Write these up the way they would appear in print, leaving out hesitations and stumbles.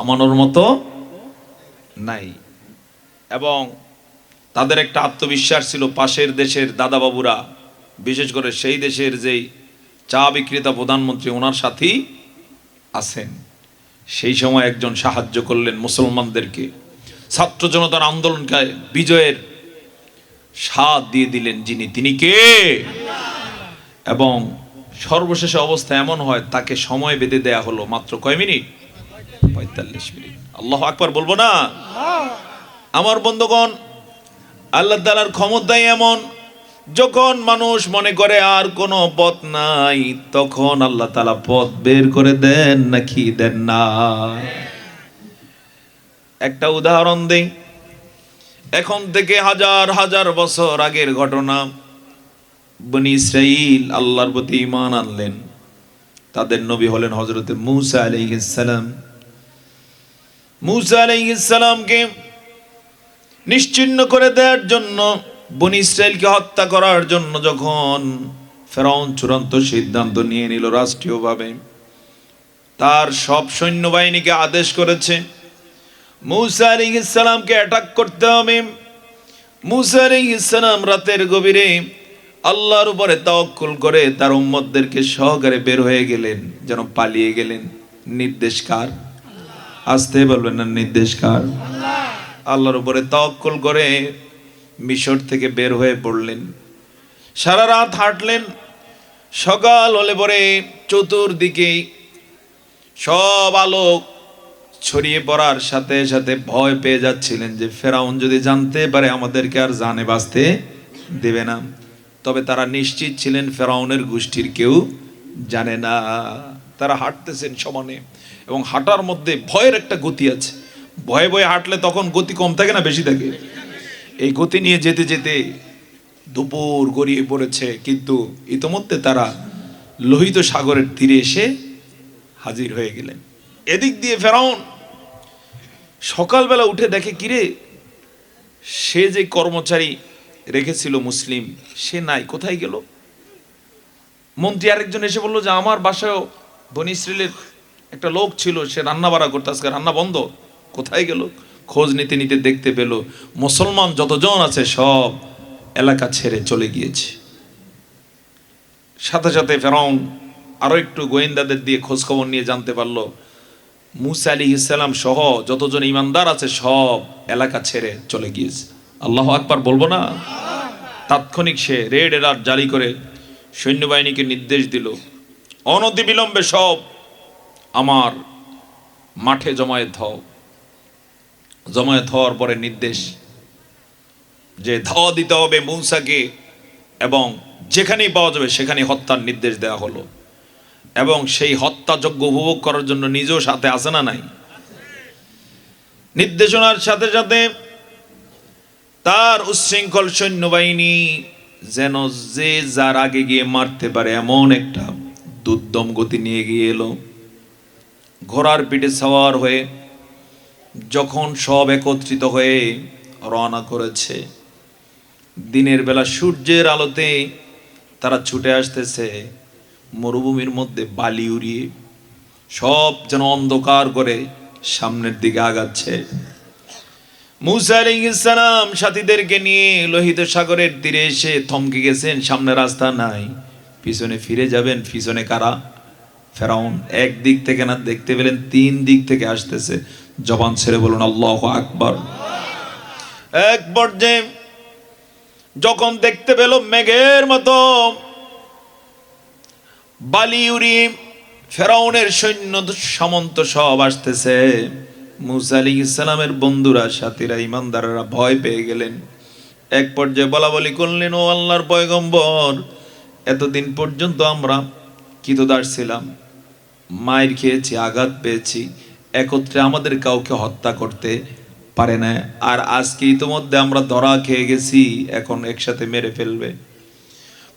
আমানোর মতো নাই। এবং তাদের একটা আত্মবিশ্বাস ছিল, পাশের দেশের দাদা বাবুরা, বিশেষ করে সেই দেশের যেই চা বিক্রেতা প্রধানমন্ত্রী, ওনার সাথেই আছেন। সেই সময় একজন সাহায্য করলেন মুসলমানদেরকে, ছাত্র জনতার আন্দোলনকে বিজয়ের স্বাদ দিয়ে দিলেন যিনি, তিনি কে? এবং সর্বশেষ অবস্থা এমন হয়, তাকে সময় বেঁধে দেয়া হলো মাত্র কয় মিনিট? 45 মিনিট। আল্লাহু আকবার বলবো না? আমার বন্ধুগণ, আল্লাহ তাআলার ক্ষমতাই এমন, যখন মানুষ মনে করে আর কোনো পথ নাই, তখন আল্লাহ তাআলা পথ বের করে দেন নাকি দেন না? একটা উদাহরণ দেই। এখন থেকে হাজার হাজার বছর আগের ঘটনা। বনি ইসরাইল আল্লাহর প্রতি ঈমান আনলেন। তাদের নবী হলেন হযরতে মূসা আলাইহিস সালাম। মূসা আলাইহিস সালামকে নিশ্চিহ্ন করে দেওয়ার জন্য, বনি ইসরাইলকে হত্যা করার জন্য যখন ফেরাউন চূড়ান্ত সিদ্ধান্ত নিয়ে নিল রাষ্ট্রীয়ভাবে, তার সব সৈন্যবাহিনীকে আদেশ করেছে মূসা আলাইহিস সালামকে অ্যাটাক করতে হবে। মূসা আলাইহিস সালাম রাতের গভীরে আল্লাহর উপরে তাওয়াক্কুল করে তার উম্মতদেরকে সহকারে বের হয়ে গেলেন, যেন পালিয়ে গেলেন। নির্দেশ কার? আসতে বলবেন না, নির্দেশ কার? আল্লাহর উপরে তাওয়াক্কুল করে মিশর থেকে বের হয়ে পড়লেন। সারা রাত হাঁটলেন। সকাল হলে পরে চতুর্দিকে সব আলোক ছড়িয়ে পড়ার সাথে সাথে ভয় পেয়ে যাচ্ছিলেন যে ফেরাউন যদি জানতে পারে আমাদেরকে আর জানে বাঁচতে দেবে না। তবে তারা নিশ্চিত ছিলেন ফেরাউনের গোষ্ঠীর কেউ জানে না। তারা হাঁটতেছেন সমানে, এবং হাঁটার মধ্যে ভয়ের একটা গতি আছে। ভয়ে ভয়ে হাঁটলে তখন গতি কম থাকে না বেশি থাকে? এই গতি নিয়ে যেতে যেতে দুপুর গড়িয়ে পড়েছে, কিন্তু ইতোমধ্যে তারা লোহিত সাগরের তীরে এসে হাজির হয়ে গেলেন। এদিক দিয়ে ফেরাউন সকালবেলা উঠে দেখে, কিরে, সে যে কর্মচারী রেখেছিল মুসলিম, সে নাই, কোথায় গেল? মন্ত্রী আরেকজন এসে বলল যে আমার বাসায়ও বনি ইসরাইলের একটা লোক ছিল, সে রান্না বাড়া করতে, আজকে রান্না বন্ধ, কোথায় গেল? খোঁজ নিতে নিতে দেখতে পেল মুসলমান যতজন আছে সব এলাকা ছেড়ে চলে গিয়েছে। সাথে সাথে ফেরাউন আরো একটু গোয়েন্দাদের দিয়ে খোঁজ খবর নিয়ে জানতে পারলো মূসা আলাইহিস সালাম সহ যতজন ইমানদার আছে সব এলাকা ছেড়ে চলে গিয়েছে। আল্লাহু আকবার বলবো না? তাৎক্ষণিক সে রেড অ্যালার্ট জারি করে সৈন্যবাহিনীকে নির্দেশ দিল, অনতিবিলম্বে সব আমার মাঠে জমায়েত হও। জমায়েত হওয়ার পরে নির্দেশ যে ধাওয়া দিতে হবে মূসাকে, এবং যেখানেই পাওয়া যাবে সেখানেই হত্যার নির্দেশ দেওয়া হলো। এবং সেই হত্যাযজ্ঞ উপভোগ করার জন্য নিজেও সাথে আছে না নাই? নির্দেশনার সাথে সাথে তার উচ্ছৃঙ্খল সৈন্যবাহিনী যেন যে যার আগে গিয়ে মারতে পারে এমন একটা দুর্দম গতি নিয়ে গিয়ে এলো। ঘোড়ার পিঠে সওয়ার হয়ে যখন সব একত্রিত হয়ে রওনা করেছে, দিনের বেলা সূর্যের আলোতে তারা ছুটে আসতেছে মরুভূমির মধ্যে বালি উড়িয়ে, সব যেন অন্ধকার করে সামনের দিকে আগাচ্ছে। মূসা আলাইহিস সালাম সাথীদেরকে নিয়ে লোহিত সাগরের তীরে এসে থমকে গেছেন। সামনে রাস্তা নাই, পিছনে ফিরে যাবেন। পিছনে কারা? ফেরাউন। এক দিক থেকে না, দেখতে পেলেন 3 দিক থেকে আসতেছে। জবান ছেড়ে বলুন আল্লাহু আকবার। এক পর্যায়ে যখন দেখতে পেল মেঘের মতো বালি উড়িয়ে ফেরাউনের সৈন্য সামন্ত সব আসতেছে, মূসা আলাইহিস সালামের বন্ধুরা, সাথীরা, ইমানদাররা ভয় পেয়ে গেলেন। এক পর্যায়ে বলা বলি করলেন, ও আল্লাহর পয়গম্বর, এতদিন পর্যন্ত আমরা কৃতদাস ছিলাম, মায়ের খেয়েছি, আঘাত পেয়েছি, একত্রে আমাদের কাউকে হত্যা করতে পারে না, আর আজকে ইতোমধ্যে আমরা ধরা খেয়ে গেছি, এখন একসাথে মেরে ফেলবে।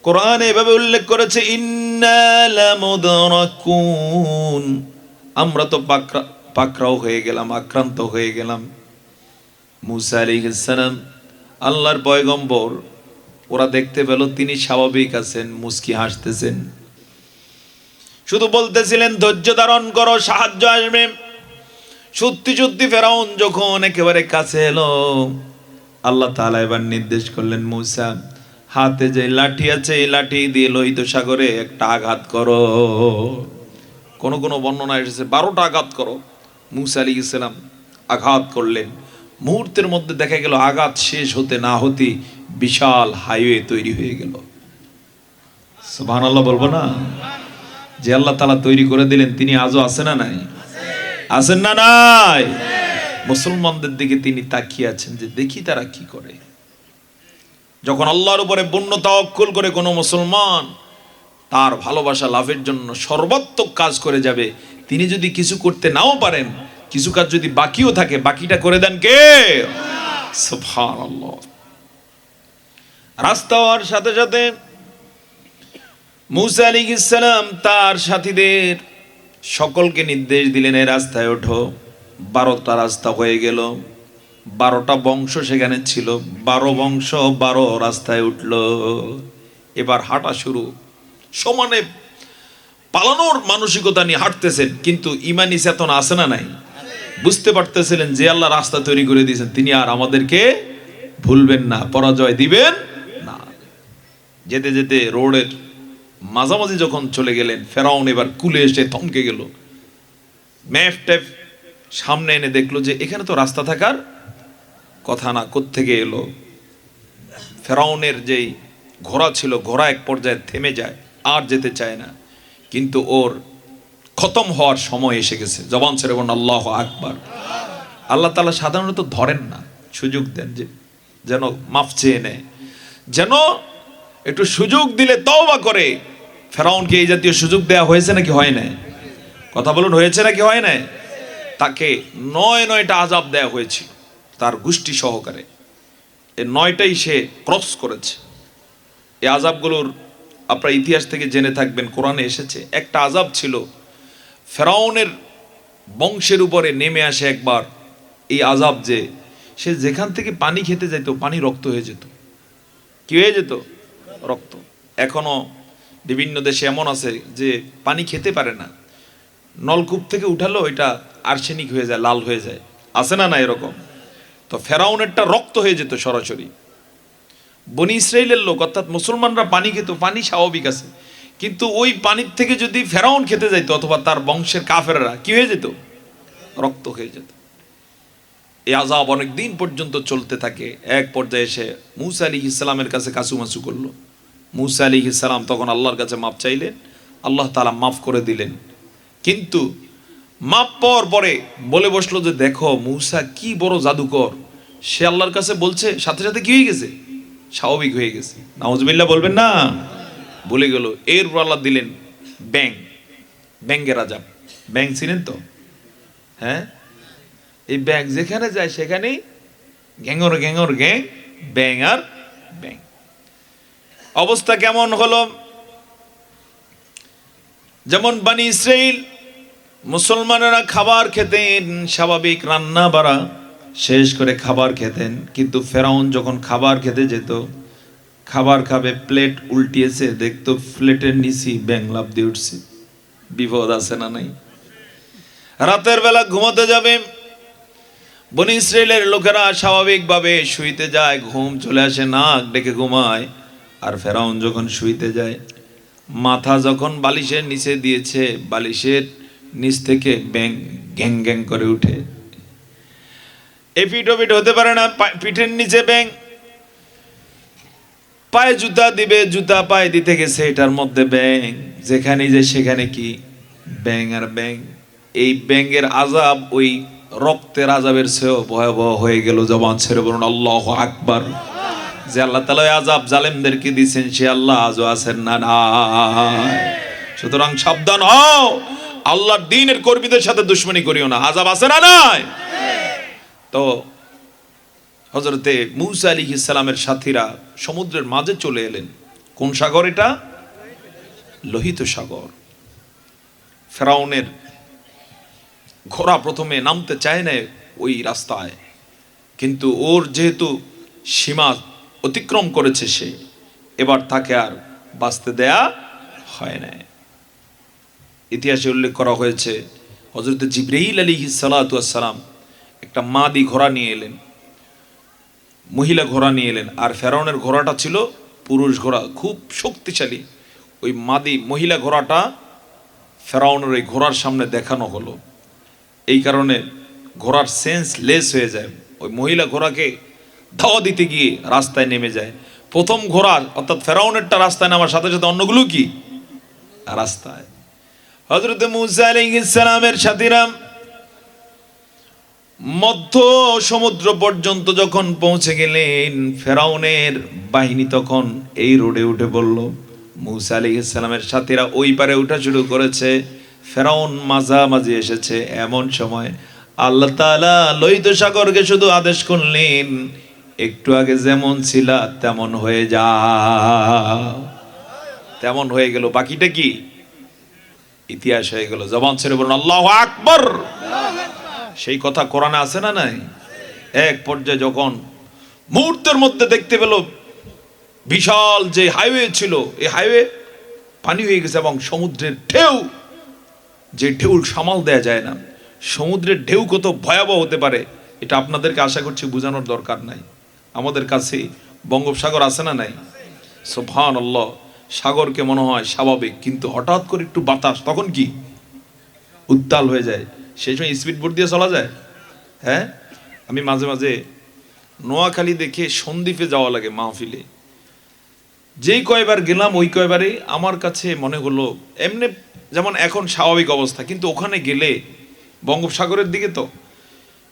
কোরআন এভাবে উল্লেখ করেছে, ইন্না লামুদরাকুন, আমরা তো পাকড়াও হয়ে গেলাম, আক্রান্ত হয়ে গেলাম। মূসা আলাইহিস সালাম আল্লাহর পয়গম্বর, ওরা দেখতে পেল তিনি স্বাভাবিক আছেন, মুস্কি হাসতেছেন, শুধু বলতেছিলেন ধৈর্য ধারণ করো, সাহায্য আসবে। সত্যি সত্যি ফেরাউন যখন একেবারে কাছে এলো, আল্লাহ তাআলা এবার নির্দেশ করলেন, মূসা হাতে যে লাঠি আছে এই লাঠি দিয়ে লোহিত সাগরে একটা আঘাত করো। কোন কোন বর্ণনা এসেছে 12টা আঘাত করো। মূসা আলাইহিস সালাম আঘাত করলেন। মুহূর্তের মধ্যে দেখা গেল আঘাত শেষ হতে না হতে বিশাল হাইওয়ে তৈরি হয়ে গেল। সুবহানাল্লাহ বলবো না? যে আল্লাহ তাআলা তৈরি করে দিলেন তিনি আজও আছেন না নাই? আছেন না নাই? মুসলমানদের দিকে তিনি তাকিয়ে আছেন যে দেখি তারা কি করে। যখন আল্লাহর উপরে পূর্ণ তাওয়াক্কুল করে কোনো মুসলমান তার ভালোবাসা লাভের জন্য সর্বাত্মক কাজ করে যাবে, তিনি যদি কিছু করতে নাও পারেন, কিছু কাজ যদি বাকিও থাকে, বাকিটা করে দেন কে? সুবহানাল্লাহ। রাস্তা হওয়ার সাথে সাথে মূসা আলাইহিস সালাম তার সাথীদের সকলকে নির্দেশ দিলেন, এই রাস্তায় ওঠো। 12টা রাস্তা হয়ে গেল, 12টা বংশ সেখানে ছিল, 12 বংশ 12 রাস্তায় উঠলো। এবার হাঁটা শুরু। সমানে পালানোর মানসিকতা নিয়ে হাঁটতেছেন, কিন্তু ইমানি চেতনা আছে না নাই? বুঝতে পারতেছিলেন যে আল্লাহ রাস্তা তৈরি করে দিয়েছেন, তিনি আর আমাদেরকে ভুলবেন না, পরাজয় দিবেন না। যেতে যেতে রোডের মাঝামাঝি যখন চলে গেলেন, ফেরাউন এবার কুলে এসে থমকে গেল। ম্যাপ ট্যাপ সামনে এনে দেখলো যে এখানে তো রাস্তা থাকার কথা না, কোত্থেকে এলো। ফেরাউনের যেই ঘোড়া ছিল, ঘোড়া এক পর্যায়ে থেমে যায়, আর যেতে চায় না। কিন্তু ওর খতম হওয়ার সময় এসে গেছে। জবান ছেড়ে বলুন আল্লাহু আকবার। আল্লাহ তাআলা সাধারণত ধরেন না, সুযোগ দেন যে যেন মাফ চেয়ে নেয়, যেন একটু সুযোগ দিলে তওবা করে। ফেরাউনকে এই জাতীয় সুযোগ দেয়া হয়েছে নাকি হয় না? কথা বলুন, হয়েছে নাকি হয় না? তাকে 9টা আযাব দেয়া হয়েছিল তার গোষ্ঠী সহকারে। এই 9টাই সে ক্রস করেছে। এই আযাবগুলোর আপনারা ইতিহাস থেকে জেনে থাকবেন, কোরআনে এসেছে। একটা আযাব ছিল ফেরাউনের বংশের উপরে নেমে আসে একবার এই আযাব, যে সে যেখান থেকে পানি খেতে যেত পানি রক্ত হয়ে যেত। কি হয়ে যেত? রক্ত। এখনো বিভিন্ন দেশে এমন আছে যে পানি খেতে পারে না, নলকূপ থেকে উঠালো এটা আর্সেনিক হয়ে যায়, লাল হয়ে যায়। আছে না না এরকম? তো ফেরাউনেরটা রক্ত হয়ে যেত সরাসরি। বনি ইসরাইলের লোক অর্থাৎ মুসলমানরা পানি খেত, পানি স্বাভাবিক আছে, কিন্তু ওই পানির থেকে যদি ফেরাউন খেতে যাইতো অথবা তার বংশের কাফেররা, কি হয়ে যেত? রক্ত হয়ে যেত। এই আযাব অনেক দিন পর্যন্ত চলতে থাকে। এক পর্যায়ে এসে মূসা আলাইহিস সালামের কাছে কাসুমাসু করলো। মূসা আলাইহিস সালাম তখন আল্লাহর কাছে মাপ চাইলেন, আল্লাহ তাআলা মাফ করে দিলেন। কিন্তু মাপ পাওয়ার পরে বলে বসলো যে দেখো মূসা কি বড় জাদুকর, সে আল্লাহর কাছে বলছে, সাথে সাথে কি হয়ে গেছে? স্বাভাবিক হয়ে গেছে। নাউজুবিল্লাহ বলবেন না? বলে গেল। এরপর আল্লাহ দিলেন ব্যাং, ব্যাঙ্গের আযাব। ব্যাং চিনেন তো? হ্যাঁ, এই ব্যাং যেখানে যায় সেখানেই গ্যাঙর গ্যাঙর গ্যাং, ব্যাং আর ব্যাং। অবস্থা কেমন হলো? যেমন বনি ইসরাইল মুসলমানেরা খাবার খেতেন, স্বাভাবিক রান্না বাড়া শেষ করে খাবার খেতেন, কিন্তু ফেরাউন যখন খাবার খেতে যেত, খাবার খাবে, প্লেট উল্টিয়েছে, দেখতো প্লেটের নিচে ব্যাং লাফ দিয়ে উঠছে। বিপদ আছে না নাই? রাতের বেলা ঘুমাতে যাবে, বনি ইসরাইলের লোকেরা স্বাভাবিকভাবে শুইতে যায়, ঘুম চলে আসে, নাক ডেকে ঘুমায়। আর ফেরাউন যখন শুইতে যায়, মাথা যখন বালিশের নিচে দিয়েছে, বালিশের নিচ থেকে ব্যাং গ্যাং গ্যাং করে উঠে। এপিট ওপিট হতে পারে না, পিঠের নিচে ব্যাং। পায়ে জুতা দিবে, জুতা পায়ে দিতে গেছে, এটার মধ্যে ব্যাং। যেখানে যে সেখানে কি ব্যাং আর ব্যাং। এই ব্যাঙের আযাব ওই রক্তের আযাবের চেয়েও ভয়াবহ হয়ে গেল। জবান ছেড়ে বলুন আল্লাহু আকবার। যে আল্লাহ তাআলা আযাব জালেমদেরকে দিয়েছেন, সে আল্লাহ আজও আছেন না নাই? সুতরাং সাবধান হও, আল্লাহর দ্বীনের কর্মীদের সাথে দুশমনি করিও না। আযাব আছে না নাই? তো হযরতে মূসা আলাইহিস সালামের সাথীরা সমুদ্রের মাঝে চলে এলেন। কোন সাগর এটা? লোহিত সাগর। ফেরাউনের ঘোড়া প্রথমে নামতে চায় না ওই রাস্তায়, কিন্তু ওর যেহেতু সীমা অতিক্রম করেছে, সে এবার তাকে আর বাঁচতে দেয়া হয় না। ইতিহাসে উল্লেখ করা হয়েছে হযরত জিবরাইল আলাইহিস সালাতু ওয়াস সালাম একটা মাদি ঘোড়া নিয়ে এলেন, মহিলা ঘোড়া নিয়ে এলেন। আর ফেরাউনের ঘোড়াটা ছিল পুরুষ ঘোড়া, খুব শক্তিশালী। ওই মাদি মহিলা ঘোড়াটা ফেরাউনের ওই ঘোড়ার সামনে দেখানো হলো। এই কারণে ঘোড়ার সেন্স লেস হয়ে যায়। ওই মহিলা ঘোড়াকে ধাওয়া দিতে গিয়ে রাস্তায় নেমে যায়। প্রথম ঘোড়া অর্থাৎ ফেরাউনেরটা রাস্তায় নামার সাথে সাথে অন্যগুলো কি রাস্তায়। হযরত মূসা আলাইহিস সালামের সাথীরা মধ্য সমুদ্র পর্যন্ত যখন পৌঁছে গেলেন, ফেরাউনের বাহিনী তখন এই রোডে উঠে পড়ল। মূসা আলাইহিস সালামের সাথীরা ওই পারে উঠা শুরু করেছে, ফেরাউন মাঝামাঝি এসেছে। এমন সময় আল্লাহ তাআলা লোহিত সাগরকে শুধু আদেশ করলেন, একটু আগে যেমন ছিলা তেমন হয়ে যা। তেমন হয়ে গেল। বাকিটা কি ইতিহাস হয়ে গেল। জবান ছেড়ে বলুন আল্লাহু আকবার। সেই কথা কোরআনে আছে না নাই? এক পর্যায়ে যখন মুহূর্তের মধ্যে দেখতে পেল বিশাল যে হাইওয়ে ছিল, এই হাইওয়ে পানি হয়ে গেছে এবং সমুদ্রের ঢেউ, যে ঢেউ সামাল দেয়া যায় না। সমুদ্রের ঢেউ কত ভয়াবহ হতে পারে এটা আপনাদেরকে আশা করছি বোঝানোর দরকার নাই। আমাদের কাছে বঙ্গোপসাগর আছে না নাই? সুবহানাল্লাহ। সাগরকে মনে হয় স্বাভাবিক, কিন্তু হঠাৎ করে একটু বাতাস, তখন কি উত্তাল হয়ে যায়। সেই সময় স্পিড বোট দিয়ে চলা যায়। হ্যাঁ, আমি মাঝে মাঝে নোয়াখালী দেখে সন্দ্বীপে যাওয়া লাগে মাহফিলে। যেই কয়বার গেলাম ওই কয়বারে আমার কাছে মনে হলো এমনি যেমন এখন স্বাভাবিক অবস্থা, কিন্তু ওখানে গেলে বঙ্গোপসাগরের দিকে তো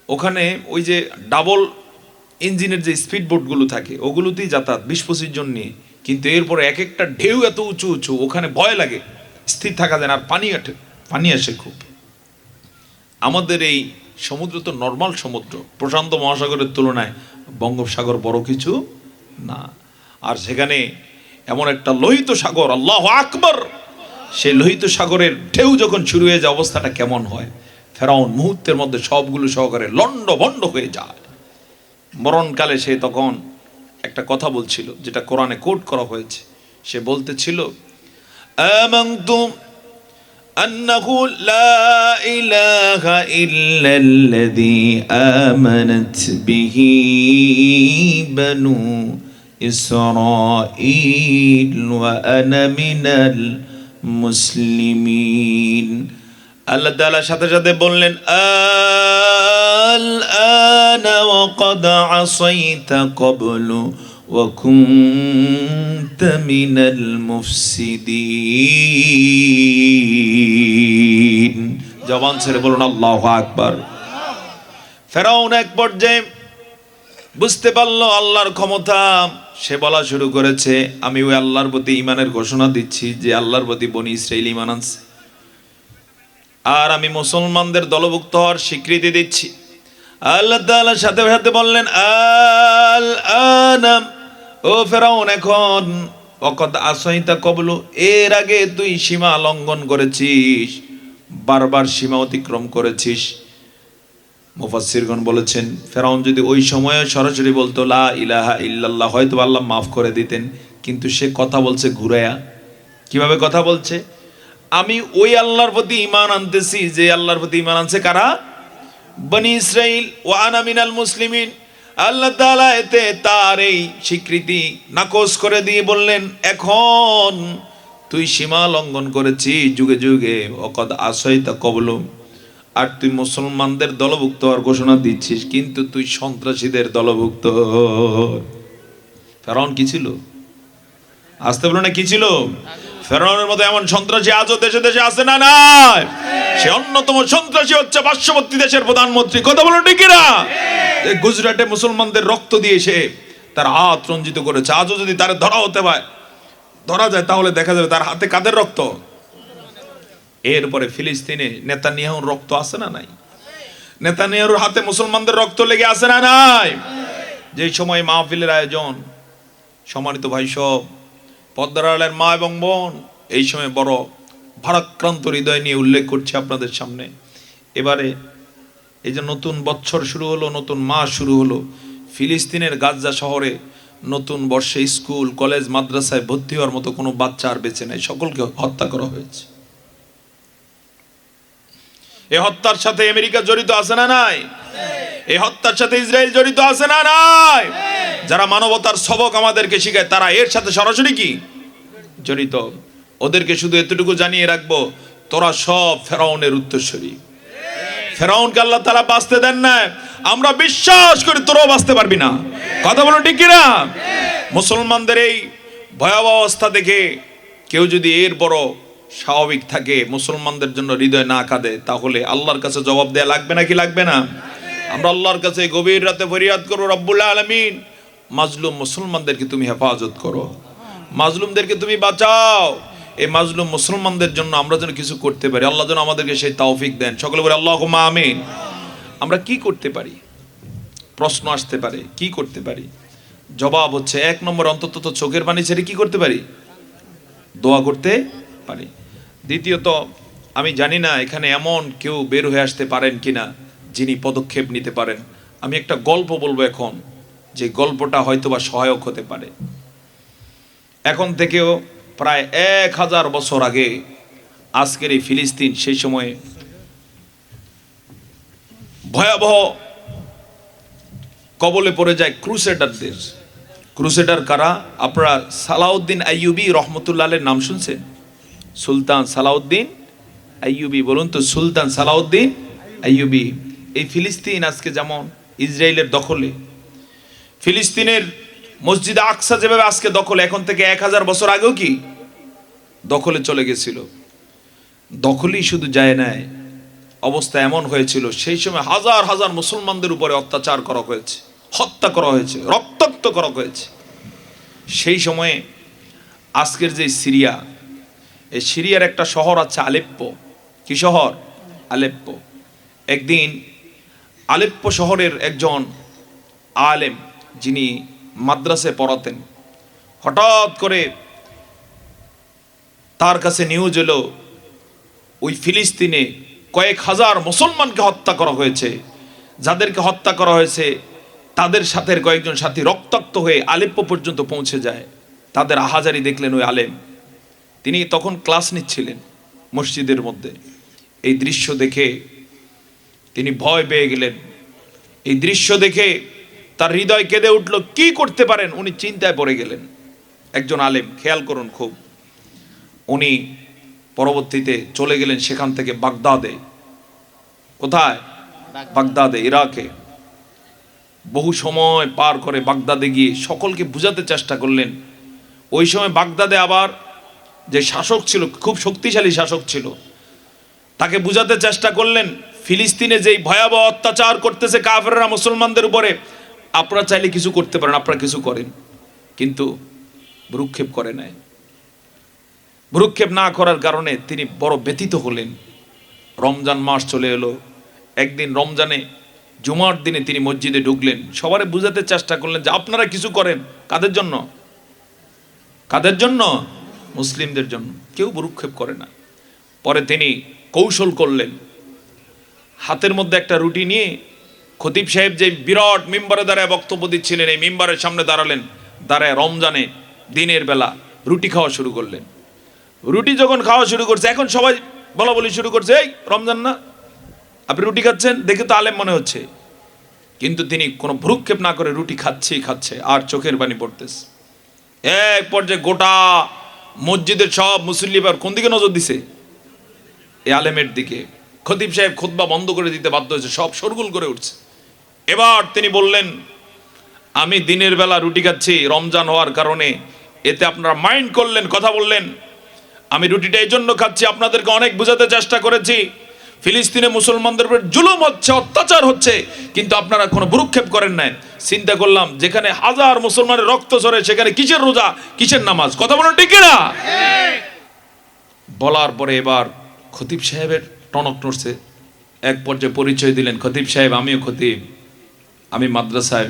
ওখানে ওই যে ডাবল ইঞ্জিনের যে স্পিড বোটগুলো থাকে ওগুলোতেই যাতায়াত 20-25 জন নিয়ে, কিন্তু এরপরে এক একটা ঢেউ এত উঁচু উঁচু, ওখানে ভয় লাগে, স্থির থাকা যায় না। আর পানি আসে খুব। আমাদের এই সমুদ্র তো নর্মাল সমুদ্র, প্রশান্ত মহাসাগরের তুলনায় বঙ্গোপসাগর বড় কিছু না। আর সেখানে এমন একটা লোহিত সাগর, আল্লাহু আকবার। সেই লোহিত সাগরের ঢেউ যখন শুরু হয়ে যায় অবস্থাটা কেমন হয়। ফেরাউন মুহূর্তের মধ্যে সবগুলো সহকারে লন্ড ভন্ড হয়ে যায়। মরণকালে সে তখন একটা কথা বলছিল, যেটা কোরআনে কোট করা হয়েছে। সে বলতেছিল, আমানতু আন্নাহু লা ইলাহা ইল্লাল্লাযী আমানাত বিহি বানু ইসরাঈল ওয়া আনা মিনাল মুসলিমিন। আল্লাহ তাআলা সাথে সাথে বললেন, আল আনা ওয়া ক্বাদ আসাইতা ক্বাবলু ওয়া কুনতা মিনাল মুফসিদিন। জবান ছেড়ে বলুন আল্লাহু আকবার। ফেরাউন এক পর্যায়ে বুঝতে পারলো আল্লাহর ক্ষমতা। সে বলা শুরু করেছে, আমি ওই আল্লাহর প্রতি ঈমানের ঘোষণা দিচ্ছি যে আল্লাহর প্রতি বনি ইসরাঈল ঈমান আনছে, আর আমি মুসলমানদের দলভুক্ত হওয়ার স্বীকৃতি দিচ্ছি। আল্লাহ তাআলা সাথে সাথে বললেন, আল আনা, ও ফেরাউন, এখন ওয়াকাদ আসাইতা ক্বাবলু, এর আগে তুই সীমা লঙ্ঘন করেছিস, বারবার সীমা অতিক্রম করেছিস। মুফাসসিরগণ বলেছেন ফেরাউন যদি ওই সময়ে সরাসরি বলতো লা ইলাহা ইল্লাল্লাহ, হয়তো আল্লাহ মাফ করে দিতেন, কিন্তু সে কথা বলছে ঘুরায়া। কিভাবে কথা বলছে? আমি ওই আল্লাহর প্রতি ঈমান আনতেছি যে আল্লাহর প্রতি ঈমান আনছে কারা? বনি ইসরাঈল। ওয়া আনা মিনাল মুসলিমিন। আল্লাহ তাআলা এতে তার এই স্বীকৃতি নাকচ করে দিয়ে বললেন, এখন তুই সীমা লঙ্ঘন করেছিস যুগে যুগে, ওয়াকাদ আসাইতা ক্বাবলু, আর তুই মুসলমানদের দলভুক্ত হওয়ার ঘোষণা দিচ্ছিস, কিন্তু তুই সন্ত্রাসীদের দলভুক্ত। ফেরাউন কি ছিল? আসতে বলো না, কি ছিল? ফেরাউনের মতো এমন সন্ত্রাসী আজও দেশে দেশে আছে না নাই? সে অন্যতম সন্ত্রাসী হচ্ছে পার্শ্ববর্তী দেশের প্রধানমন্ত্রী। কথা বলো ঠিক না? গুজরাটে মুসলমানদের রক্ত দিয়ে সে তার হাত রঞ্জিত করেছে। আজও যদি তার ধরা যায় তাহলে দেখা যাবে তার হাতে কাদের রক্ত। এরপরে ফিলিস্তিনে নেতানিয়াহুর রক্ত আছে না নাই? নেতানিয়াহুর হাতে মুসলমানদের রক্ত লেগে আছে না নাই? যে সময় মাহফিলের আয়োজন, সম্মানিত ভাই সব, পর্দার আড়ালের মা এবং বোন, এই সময় বড় ভারাক্রান্ত হৃদয় নিয়ে উল্লেখ করছি আপনাদের সামনে। এবারে এই যে নতুন বৎসর শুরু হলো, নতুন মাস শুরু হলো, ফিলিস্তিনের গাজা শহরে নতুন বর্ষে স্কুল কলেজ মাদ্রাসায় ভর্তি হওয়ার মতো কোনো বাচ্চা আর বেঁচে নাই, সকলকে হত্যা করা হয়েছে। এই হত্যার সাথে আমেরিকা জড়িত আছে না নাই? এই হত্যার সাথে ইসরায়েল জড়িত আছে না নাই? যারা মানবতার সবক আমাদেরকে শিখায় তারা এর সাথে সরাসরি কি জড়িত। ওদেরকে শুধু এতটুকু জানিয়ে রাখবো, তোরা সব ফেরাউনের উত্তরসূরি। ফেরাউনকে আল্লাহ তাআলা বাঁচতে দেন না, আমরা বিশ্বাস করি তোরাও বাঁচতে পারবি না। কথা বলো ঠিক কিনা? মুসলমানদের এই ভয়াবহ অবস্থা দেখে কেউ যদি এর বড় স্বাভাবিক থাকে, মুসলমানদের জন্য হৃদয় না কাঁদে, তাহলে আল্লাহর কাছে জবাব দেয়া লাগবে নাকি লাগবে না? আমরা আল্লাহর কাছে গভীর রাতে ফরিয়াদ করব, রব্বুল আলামিন মাজলুম মুসলমানদেরকে তুমি হেফাজত করো, মাজলুমদেরকে তুমি বাঁচাও। এই মাজলুম মুসলমানদের জন্য আমরা যেন কিছু করতে পারি, আল্লাহ যেন আমাদেরকে সেই তৌফিক দেন। সকলে বলে আল্লাহুম্মা আমিন। আমরা কি করতে পারি? প্রশ্ন আসতে পারে, কি করতে পারি? জবাব হচ্ছে, এক নম্বর, অন্তত তো চোখের পানি ছেড়ে কি করতে পারি? দোয়া করতে পারি। দ্বিতীয়ত, আমি জানি না এখানে এমন কেউ বের হয়ে আসতে পারেন কিনা যিনি পদক্ষেপ নিতে পারেন। আমি একটা গল্প বলবো এখন, যে গল্পটা হয়তোবা সহায়ক হতে পারে। এখন থেকেও প্রায় 1000 বছর আগে আজকের এই ফিলিস্তিন, সেই সময়ে ভয়াবহ কবলে পড়ে যায় ক্রুসেডারদের। ক্রুসেডার কারা? আপনারা সালাউদ্দিন আইয়ুবী রহমতুল্লাহ আলাইহির নাম শুনছেন? সুলতান সালাউদ্দিন আইয়ুবী, বলুন তো, সুলতান সালাউদ্দিন আইয়ুবী। এই ফিলিস্তিন আজকে যেমন ইসরায়েলের দখলে, ফিলিস্তিনের মসজিদ আকসা যেভাবে আজকে দখলে, এখন থেকে 1000 বছর আগেও কি দখলে চলে গেছিল। দখলই শুধু যায় নাই, অবস্থা এমন হয়েছিল সেই সময় হাজার হাজার মুসলমানদের উপরে অত্যাচার করা হয়েছে, হত্যা করা হয়েছে, রক্তাক্ত করা হয়েছে। সেই সময়ে আজকের যে সিরিয়া, এই সিরিয়ার একটা শহর আছে আলেপ্পো। কি শহর? আলেপ্পো। একদিন আলেপ্পো শহরের একজন আলেম, যিনি মাদ্রাসায় পড়াতেন, হঠাৎ করে তার কাছে নিউজ এলো ওই ফিলিস্তিনে কয়েক হাজার মুসলমানকে হত্যা করা হয়েছে। যাদেরকে হত্যা করা হয়েছে তাদের সাথে কয়েকজন সাথী রক্তাক্ত হয়ে আলেপ্পো পর্যন্ত পৌঁছে যায়। তাদের আহাজারি দেখলেন ওই আলেম, তিনি তখন ক্লাস নিচ্ছিলেন মসজিদের মধ্যে। এই দৃশ্য দেখে তিনি ভয় পেয়ে গেলেন। এই দৃশ্য দেখে তার হৃদয় কেঁদে উঠল। কি করতে পারেন? উনি চিন্তায় পড়ে গেলেন। একজন আলেম, খেয়াল করুন খুব, উনি পরবর্তীতে চলে গেলেন সেখান থেকে বাগদাদে। কোথায়? বাগদাদে, ইরাকে। বহু সময় পার করে বাগদাদে গিয়ে সকলকে বুঝাতে চেষ্টা করলেন। ওই সময় বাগদাদে আবার যে শাসক ছিল, খুব শক্তিশালী শাসক ছিল, তাকে বুঝাতে চেষ্টা করলেন ফিলিস্তিনে যেই ভয়াবহ অত্যাচার করতেছে কাফেররা মুসলমানদের উপরে, আপনারা চাইলে কিছু করতে পারেন, আপনারা কিছু করেন। কিন্তু ভ্রুক্ষেপ করে নাই। ভ্রুক্ষেপ না করার কারণে তিনি বড় ব্যথিত হলেন। রমজান মাস চলে এলো। একদিন রমজানে জুমার দিনে তিনি মসজিদে ঢুকলেন, সবারে বুঝাতে চেষ্টা করলেন যে আপনারা কিছু করেন। কাদের জন্য? কাদের জন্য? মুসলিমদের জন্য। কেউ ভ্রুক্ষেপ করে না। পরে তিনি কৌশল করলেন, হাতের মধ্যে একটা রুটি নিয়ে খতিব সাহেব যে বিরাট মিম্বারে দাঁড়ায় বক্তব্য দিচ্ছিলেন, এই মিম্বারের সামনে দাঁড়ালেন, দাঁড়ায় রমজানে দিনের বেলা রুটি খাওয়া শুরু করলেন। রুটি যখন খাওয়া শুরু করছে, এখন সবাই বলা বলি শুরু করছে, এই রমজান না, আপনি রুটি খাচ্ছেন, দেখে তো আলেম মনে হচ্ছে। কিন্তু তিনি কোনো ভ্রুক্ষেপ না করে রুটি খাচ্ছেই খাচ্ছে, আর চোখের পানি পড়তেছে। এক পর্যায়ে গোটা মসজিদের সব মুসল্লি এবার কোন দিকে নজর দিছে? এই আলেমের দিকে। খতিব সাহেব খুতবা বন্ধ করে দিতে বাধ্য হয়েছে, সব শোরগোল করে উঠছে। এবার তিনি বললেন, আমি দিনের বেলা রুটি খাচ্ছি রমজান হওয়ার কারণে, এতে আপনারা মাইন্ড করলেন, কথা বললেন। আমি রুটিটা এই জন্য খাচ্ছি, আপনাদেরকে অনেক বোঝাতে চেষ্টা করেছি ফিলিস্তিনে মুসলমানদের উপর জুলুম হচ্ছে, অত্যাচার হচ্ছে, কিন্তু আপনারা কোনো ভ্রুক্ষেপ করেন নাই। চিন্তা করলাম, যেখানে হাজার মুসলমানের রক্ত ঝরে সেখানে কিসের রোজা, কিসের নামাজ? কথা বলুন ঠিক না? বলার পরে এবার খতিব সাহেবের টনক নড়ছে। এক পর্যায়ে পরিচয় দিলেন, খতিব সাহেব, আমিও খতিব, আমি মাদ্রাসায়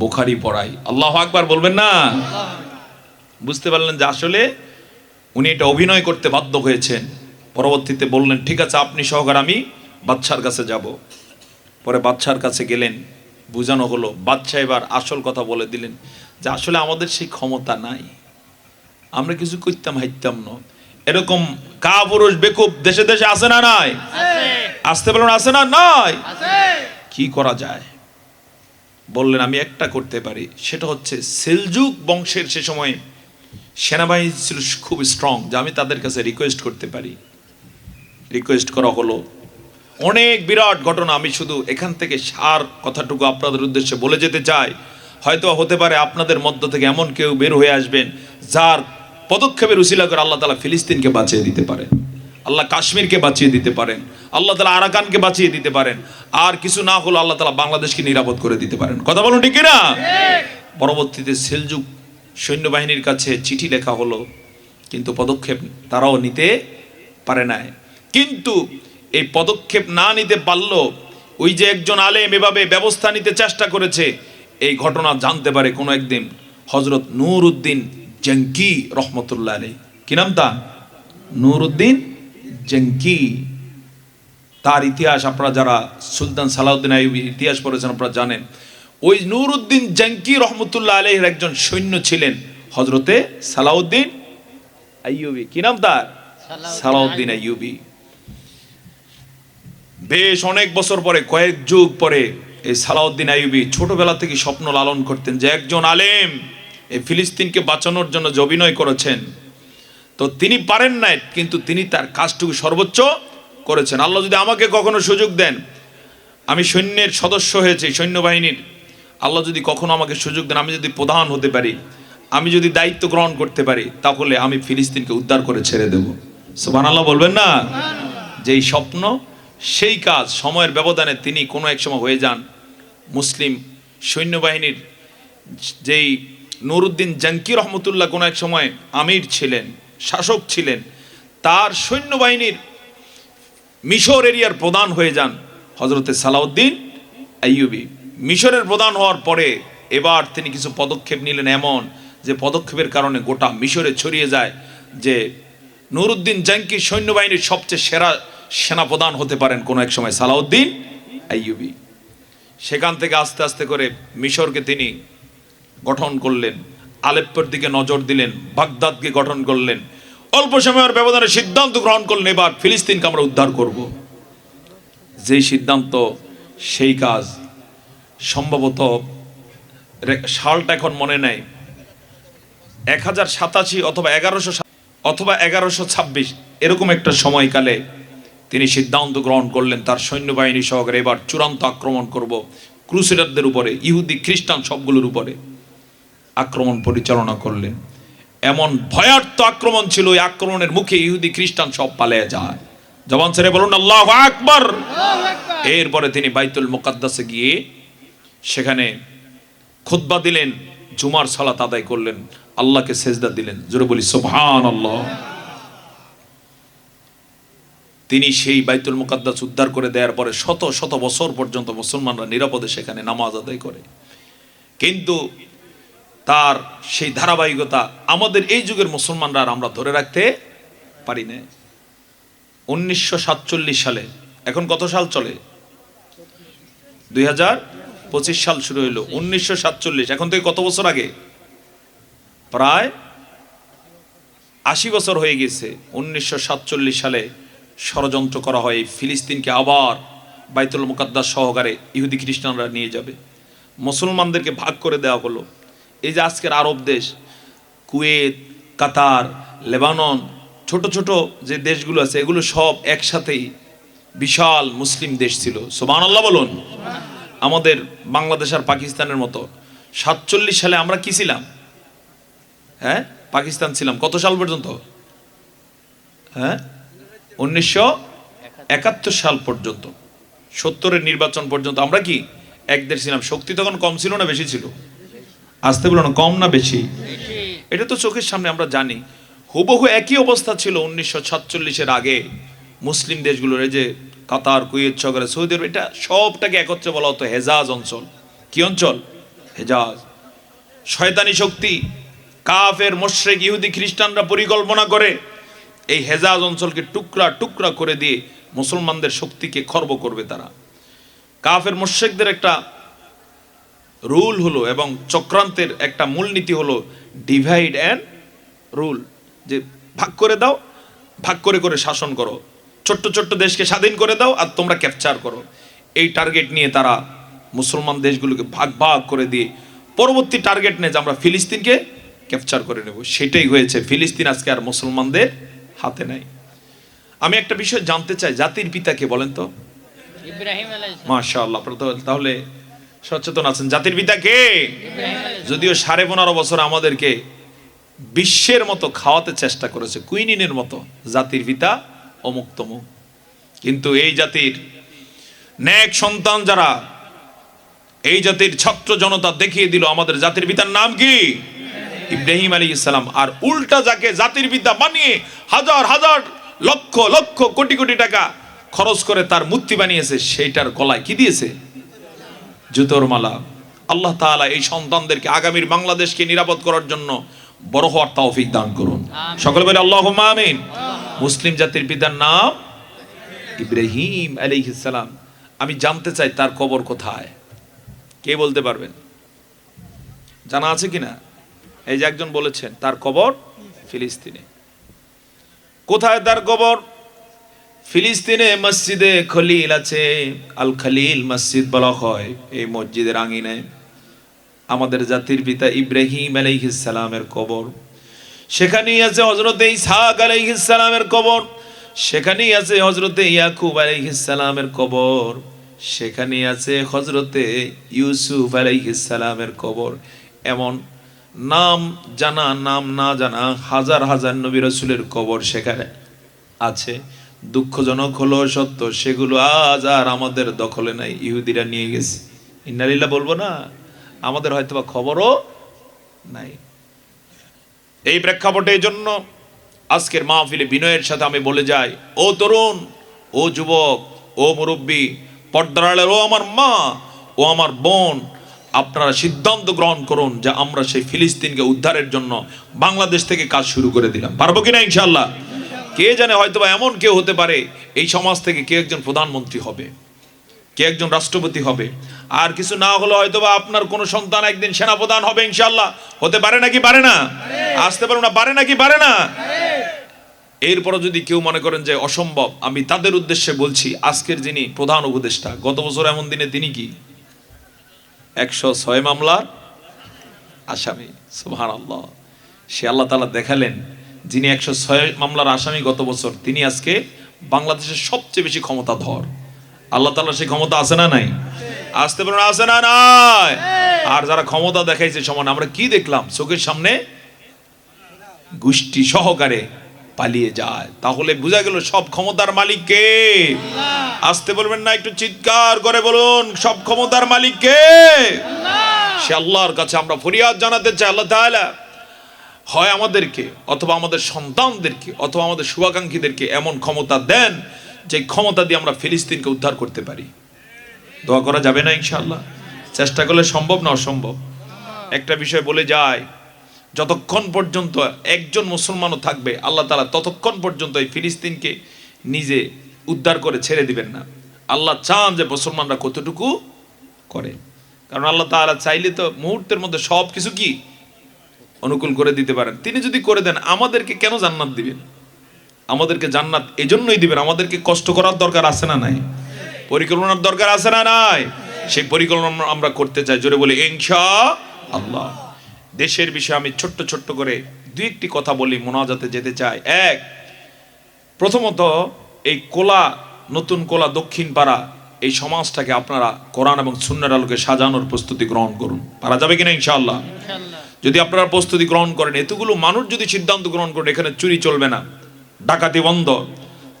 বুখারী পড়াই। আল্লাহু আকবার বলবেন না? বুঝতে পারলেন যে আসলে উনি এটা অভিনয় করতে বাধ্য হয়েছেন। পরবর্তীতে বললেন, ঠিক আছে, আপনি সহকারে আমি বাদশার কাছে যাব। পরে বাদশার কাছে গেলেন, বুঝানো হলো। বাদশা এবার আসল কথা বলে দিলেন যে আসলে আমাদের সেই ক্ষমতা নাই, আমরা কিছু করতাম হাইতাম না। এরকম কাপুরুষ বেকুব দেশে দেশে আছে না নাই? আসতে বলুন, আছে না? নাই। কি করা যায়? বললেন আমি একটা করতে পারি, সেটা হচ্ছে সেলজুক বংশের সে সময় সেনাবাহিনী ছিল খুব স্ট্রং, যে আমি তাদের কাছে রিকোয়েস্ট করতে পারি। রিকোয়েস্ট করা হলো। অনেক বিরাট ঘটনা, আমি শুধু এখান থেকে সার কথাটুকু আপনাদের উদ্দেশ্যে বলে যেতে চাই। হয়তো হতে পারে আপনাদের মধ্য থেকে এমন কেউ বের হয়ে আসবেন যার পদক্ষেপের উসিলা করে আল্লাহ তাআলা ফিলিস্তিনকে বাঁচিয়ে দিতে পারেন, আল্লাহ কাশ্মীরকে বাঁচিয়ে দিতে পারেন, আল্লাহ তাআলা আরাকানকে বাঁচিয়ে দিতে পারেন, আর কিছু না হলো আল্লাহ তাআলা বাংলাদেশকে নিরাপদ করে দিতে পারেন। কথা বলুন, ঠিক কিনা? পরবর্তীতে সেলজুক সৈন্যবাহিনীর কাছে চিঠি লেখা হলো, কিন্তু পদক্ষেপ তারাও নিতে পারে নাই। কিন্তু এই পদক্ষেপ না নিতে পারলো, ওই যে একজন আলেম এভাবে ব্যবস্থা নিতে চেষ্টা করেছে, এই ঘটনা জানতে পারে কোনো একদিন হযরত নূরউদ্দিন জঙ্কি রহমতুল্লাহ আলাইহি। কি নাম তার? নূরউদ্দিন জঙ্কি। তার ইতিহাস আপনারা যারা সুলতান সালাউদ্দিন আইয়ুবীর ইতিহাস পড়েছেন আপনারা জানেন। ওই নূরউদ্দিন জঙ্কি রহমতুল্লাহ আলাইহির একজন সৈন্য ছিলেন হযরতে সালাউদ্দিন আইয়ুবী। কি নাম তার? সালাউদ্দিন আইয়ুবী। বেশ অনেক বছর পরে, কয়েক যুগ পরে, এই সালাউদ্দিন আইয়ুবী ছোটবেলা থেকে স্বপ্ন লালন করতেন যে একজন আলেম এই ফিলিস্তিনকে বাঁচানোর জন্য যে অভিনয় করেছেন, তো তিনি পারেন নাই, কিন্তু তিনি তার কাজটুকু সর্বোচ্চ করেছেন। আল্লাহ যদি আমাকে কখনো সুযোগ দেন, আমি সৈন্যের সদস্য হয়েছি, সৈন্যবাহিনীর, আল্লাহ যদি কখনো আমাকে সুযোগ দেন, আমি যদি প্রধান হতে পারি, আমি যদি দায়িত্ব গ্রহণ করতে পারি, তাহলে আমি ফিলিস্তিনকে উদ্ধার করে ছেড়ে দেব। সুবহানাল্লাহ বলবেন না? যেই স্বপ্ন সেই কাজ, সময়ের ব্যবধানে তিনি কোনো এক সময় হয়ে যান মুসলিম সৈন্যবাহিনীর যেই নূরউদ্দিন জঙ্কি রহমতুল্লাহ কোনো এক সময় আমির ছিলেন, শাসক ছিলেন, তার সৈন্যবাহিনীর মিশর এরিয়ার প্রধান হয়ে যান হযরতে সালাউদ্দিন আইয়ুবী। মিশরের প্রধান হওয়ার পরে এবার তিনি কিছু পদক্ষেপ নিলেন, এমন যে পদক্ষেপের কারণে গোটা মিশরে ছড়িয়ে যায় যে নূরউদ্দিন জঙ্কি সৈন্যবাহিনীর সবচেয়ে সেরা সেনাপ্রধান হতে পারেন কোনো এক সময় সালাউদ্দিন আইয়ুবী। সেখান থেকে আস্তে আস্তে করে মিশরকে তিনি গঠন করলেন, আলেপ্পোর দিকে নজর দিলেন, বাগদাদকে গঠন করলেন। অল্প সময়ের ব্যবধানে সিদ্ধান্ত গ্রহণ করলেন এবার ফিলিস্তিনকে আমরা উদ্ধার করব। যেই সিদ্ধান্ত, সেই কাজ, সম্ভবত সালটা এখন মনে নাই, 1087 অথবা 1126 এরকম একটা সময়কালে তিনি সিদ্ধান্ত গ্রহণ করলেন তার সৈন্যবাহিনী সহকারে এবার চূড়ান্ত আক্রমণ করব ক্রুসেডারদের উপরে, ইহুদি খ্রিস্টান সবগুলোর উপরে আক্রমণ পরিচালনা করলেন। এমন ভয়ার্থ আক্রমণ ছিল, এই আক্রমণের মুখে ইহুদি খ্রিস্টান সব পালিয়ে যায়। জবান ছেড়ে বলুন আল্লাহু আকবার। এরপরে তিনি বাইতুল মুকাদ্দাসে গিয়ে সেখানে খুতবা দিলেন, জুমার সালাত আদায় করলেন, আল্লাহকে সেজদা দিলেন। জোরে বলি সুবহানাল্লাহ। তিনি সেই বাইতুল মুকাদ্দাস উদ্ধার করে দেওয়ার পরে শত শত বছর পর্যন্ত মুসলমানরা নিরাপদে সেখানে নামাজ আদায় করে। কিন্তু তার সেই ধারাবাহিকতা আমাদের এই যুগের মুসলমানরা আর আমরা ধরে রাখতে পারি না। 1947 সালে, এখন কত সাল চলে? 2025 সাল শুরু হইল। 1947, এখন থেকে কত বছর আগে? প্রায় 80 বছর হয়ে গেছে। 1947 সালে ষড়যন্ত্র করা হয় ফিলিস্তিনকে আবার বাইতুল মুকাদ্দাস সহকারে ইহুদি খ্রিস্টানরা নিয়ে যাবে। মুসলমানদেরকে ভাগ করে দেওয়া হলো। এই যে আজকের আরব দেশ, কুয়েত, কাতার, লেবানন, ছোট ছোট যে দেশগুলো আছে, এগুলো সব একসাথেই বিশাল মুসলিম দেশ ছিল। সুবহানাল্লাহ বলুন। আমাদের বাংলাদেশ আর পাকিস্তানের মতো। 47 সালে আমরা কি ছিলাম? হ্যাঁ, পাকিস্তান ছিলাম। কত সাল পর্যন্ত? হ্যাঁ, 1971 সাল পর্যন্ত, 70-এর নির্বাচন পর্যন্ত আমরা কি এক দেশ ছিলাম। শক্তি তখন কম ছিল না বেশি ছিল? আসতে বলো না, কম না বেশি? এটা তো চোখের সামনে আমরা জানি। হুবহু একই অবস্থা ছিল 1947-এর আগে মুসলিম দেশগুলোর। এই যে কাতার, কুয়েত সহকারে সৌদি আরব, এটা সবটাকে একত্রে বলা হতো হেজাজ অঞ্চল। কি অঞ্চল? হেজাজ। শয়তানি শক্তি, কাফের, মুশরিক, ইহুদি খ্রিস্টানরা পরিকল্পনা করে এই হেজাজ অঞ্চলকে টুকরা টুকরা করে দিয়ে মুসলমানদের শক্তিকে খর্ব করবে তারা। কাফের মুশরিকদের একটা রুল হলো এবং চক্রান্তের একটা মূলনীতি হলো ডিভাইড অ্যান্ড রুল, যে ভাগ করে দাও, ভাগ করে করে শাসন করো। ছোট্ট ছোট্ট দেশকে স্বাধীন করে দাও আর তোমরা ক্যাপচার করো। এই টার্গেট নিয়ে তারা মুসলমান দেশগুলোকে ভাগ ভাগ করে দিয়ে পরবর্তী টার্গেট নেই যে আমরা ফিলিস্তিনকে ক্যাপচার করে নেব। সেটাই হয়েছে, ফিলিস্তিন আজকে আর মুসলমানদের হাতে নাই। আমি একটা বিষয় জানতে চাই, জাতির পিতাকে বলেন তো? ইব্রাহিম আলাইহিস সালাম। মাশাআল্লাহ, তাহলে সচেতন আছেন। জাতির পিতা কে? যদিও 15.5 বছর আমাদেরকে বিশ্বের মতো খাওয়াতে চেষ্টা করেছে, কুইনিনের মতো, জাতির পিতা অমুক তমুক, কিন্তু এই জাতির নেক সন্তান যারা, এই জাতির ছাত্র জনতা দেখিয়ে দিল আমাদের জাতির পিতার নাম কি? ইব্রাহিম আলাইহিস সালাম। আর উল্টা যাকে জাতির পিতা বানিয়ে হাজার হাজার লক্ষ লক্ষ কোটি কোটি টাকা খরচ করে তার মূর্তি বানিয়েছে, সেইটার গলায় কি দিয়েছে? জুতোর মালা। আল্লাহ তাআলা এই সন্তানদেরকে আগামীর বাংলাদেশকে নিরাপদ করার জন্য বড় হওয়ার তৌফিক দান করুন। সকলে বলে আল্লাহুম্মা আমিন। মুসলিম জাতির পিতার নাম ইব্রাহিম আলাইহিস সালাম। আমি জানতে চাই তার কবর কোথায়? কে বলতে পারবেন? জানা আছে কিনা? এই যে একজন বলেছেন তার কবর ফিলিস্তিনে। কোথায় তার কবর? ফিলিস্তিনে মসজিদে খলিল আছে, আল খলিল মসজিদ বলা হয়। এই মসজিদের আঙিনায় আমাদের জাতির পিতা ইব্রাহিম আলাইহিস সালামের কবর। সেখানেই আছে হযরতে ইসহাক আলাইহিস সালামের কবর। সেখানেই আছে হযরতে ইয়াকুব আলাইহিস সালামের কবর। সেখানেই আছে হযরতে ইউসুফ আলাইহিস সালামের কবর। এমন নাম জানা নাম না জানা হাজার হাজার নবী রাসূলের কবর সেখানে আছে। দুঃখজনক হলো সত্য, সেগুলো আজ আর আমাদের দখলে নাই, ইহুদিরা নিয়ে গেছে। ইন্না লিল্লাহ বলবো না? আমাদের হয়তোবা খবরও নাই। এই প্রেক্ষাপটে এই জন্য আজকের মাহফিলে বিনয়ের সাথে আমি বলে যাই, ও তরুণ, ও যুবক, ও মুরব্বী, পর্দার আড়ালের ও আমার মা, ও আমার বোন, আপনারা সিদ্ধান্ত গ্রহণ করুন যে আমরা সেই ফিলিস্তিনকে উদ্ধারের জন্য বাংলাদেশ থেকে কাজ শুরু করে দিলাম। পারবো কিনা ইনশাআল্লাহ? কে জানে, হয়তোবা এমন কেউ হতে পারে এই সমাজ থেকে কে একজন প্রধানমন্ত্রী হবে, কে একজন রাষ্ট্রপতি হবে, আর কিছু না হলে হয়তোবা আপনার কোন সন্তান একদিন সেনাপ্রধান হবে ইনশাআল্লাহ। হতে পারে নাকি পারে না? আসতে পারে না, পারে নাকি পারে না? এরপরও যদি কেউ মনে করেন যে অসম্ভব, আমি তাদের উদ্দেশ্যে বলছি, আজকের যিনি প্রধান উপদেষ্টা, গত বছর এমন দিনে তিনি কি 106 মামলার আসামি। সুবহানাল্লাহ। সে আল্লাহ তাআলা দেখালেন, যিনি 106 মামলার আসামি গত বছর, তিনি আজকে বাংলাদেশের সবচেয়ে বেশি ক্ষমতাধর। আল্লাহ তাআলা সেই ক্ষমতা আছে না নাই? আসতে পারে না, আছে না নাই? আর যারা ক্ষমতা দেখাইছে সমান, আমরা কি দেখলাম চোখের সামনে? গোষ্ঠী সহকারে পালিয়ে যায়। তাহলে বোঝা গেল সব ক্ষমতার মালিক কে? আসতে বলবেন না, একটু চিৎকার করে বলুন, সব ক্ষমতার মালিক কে? সে আল্লাহর কাছে আমরা ফরিয়াদ জানাতে চাই, আল্লাহ তাআলা হয় আমাদেরকে অথবা আমাদের সন্তানদেরকে অথবা আমাদের শুভাকাঙ্ক্ষীদেরকে এমন ক্ষমতা দেন যে ক্ষমতা দিয়ে আমরা ফিলিস্তিনকে উদ্ধার করতে পারি। দোয়া করা যাবে না ইনশাআল্লাহ? চেষ্টা করলে সম্ভব না অসম্ভব? একটা বিষয় বলে যায়, যতক্ষণ পর্যন্ত একজন মুসলমানও থাকবে আল্লাহ তাআলা ততক্ষণ পর্যন্ত এই ফিলিস্তিনকে নিজে উদ্ধার করে ছেড়ে দিবেন না। আল্লাহ চান যে মুসলমানরা কতটুকু করে, কারণ আল্লাহ তাআলা চাইলে তো মুহূর্তের মধ্যে সব কিছু কি অনুকূল করে দিতে পারেন। তিনি যদি করে দেন, আমাদেরকে কেন জান্নাত দিবেন? আমাদেরকে জান্নাত এজন্যই দিবেন, আমাদেরকে কষ্ট করার দরকার আছে না নাই? পরিকল্পনার দরকার আছে না নাই? সেই পরিকল্পনা আমরা করতে চাই। জোরে বলি ইনশাআল্লাহ। দেশের বিষয়ে আমি ছোট্ট ছোট্ট করে দুই একটি কথা বলি, মোনাজাতে যেতে চাই। এক, প্রথমত এই কোলা, নতুন কোলা দক্ষিণ পাড়া, এই সমাজটাকে আপনারা কোরআন এবং সুন্নাহর আলোকে সাজানোর প্রস্তুতি গ্রহণ করুন। পারা যাবে কিনা ইনশাআল্লাহ? যদি আপনারা প্রস্তুতি গ্রহণ করেন, এতগুলো মানুষ যদি সিদ্ধান্ত গ্রহণ করেন এখানে চুরি চলবে না, ডাকাতি বন্ধ,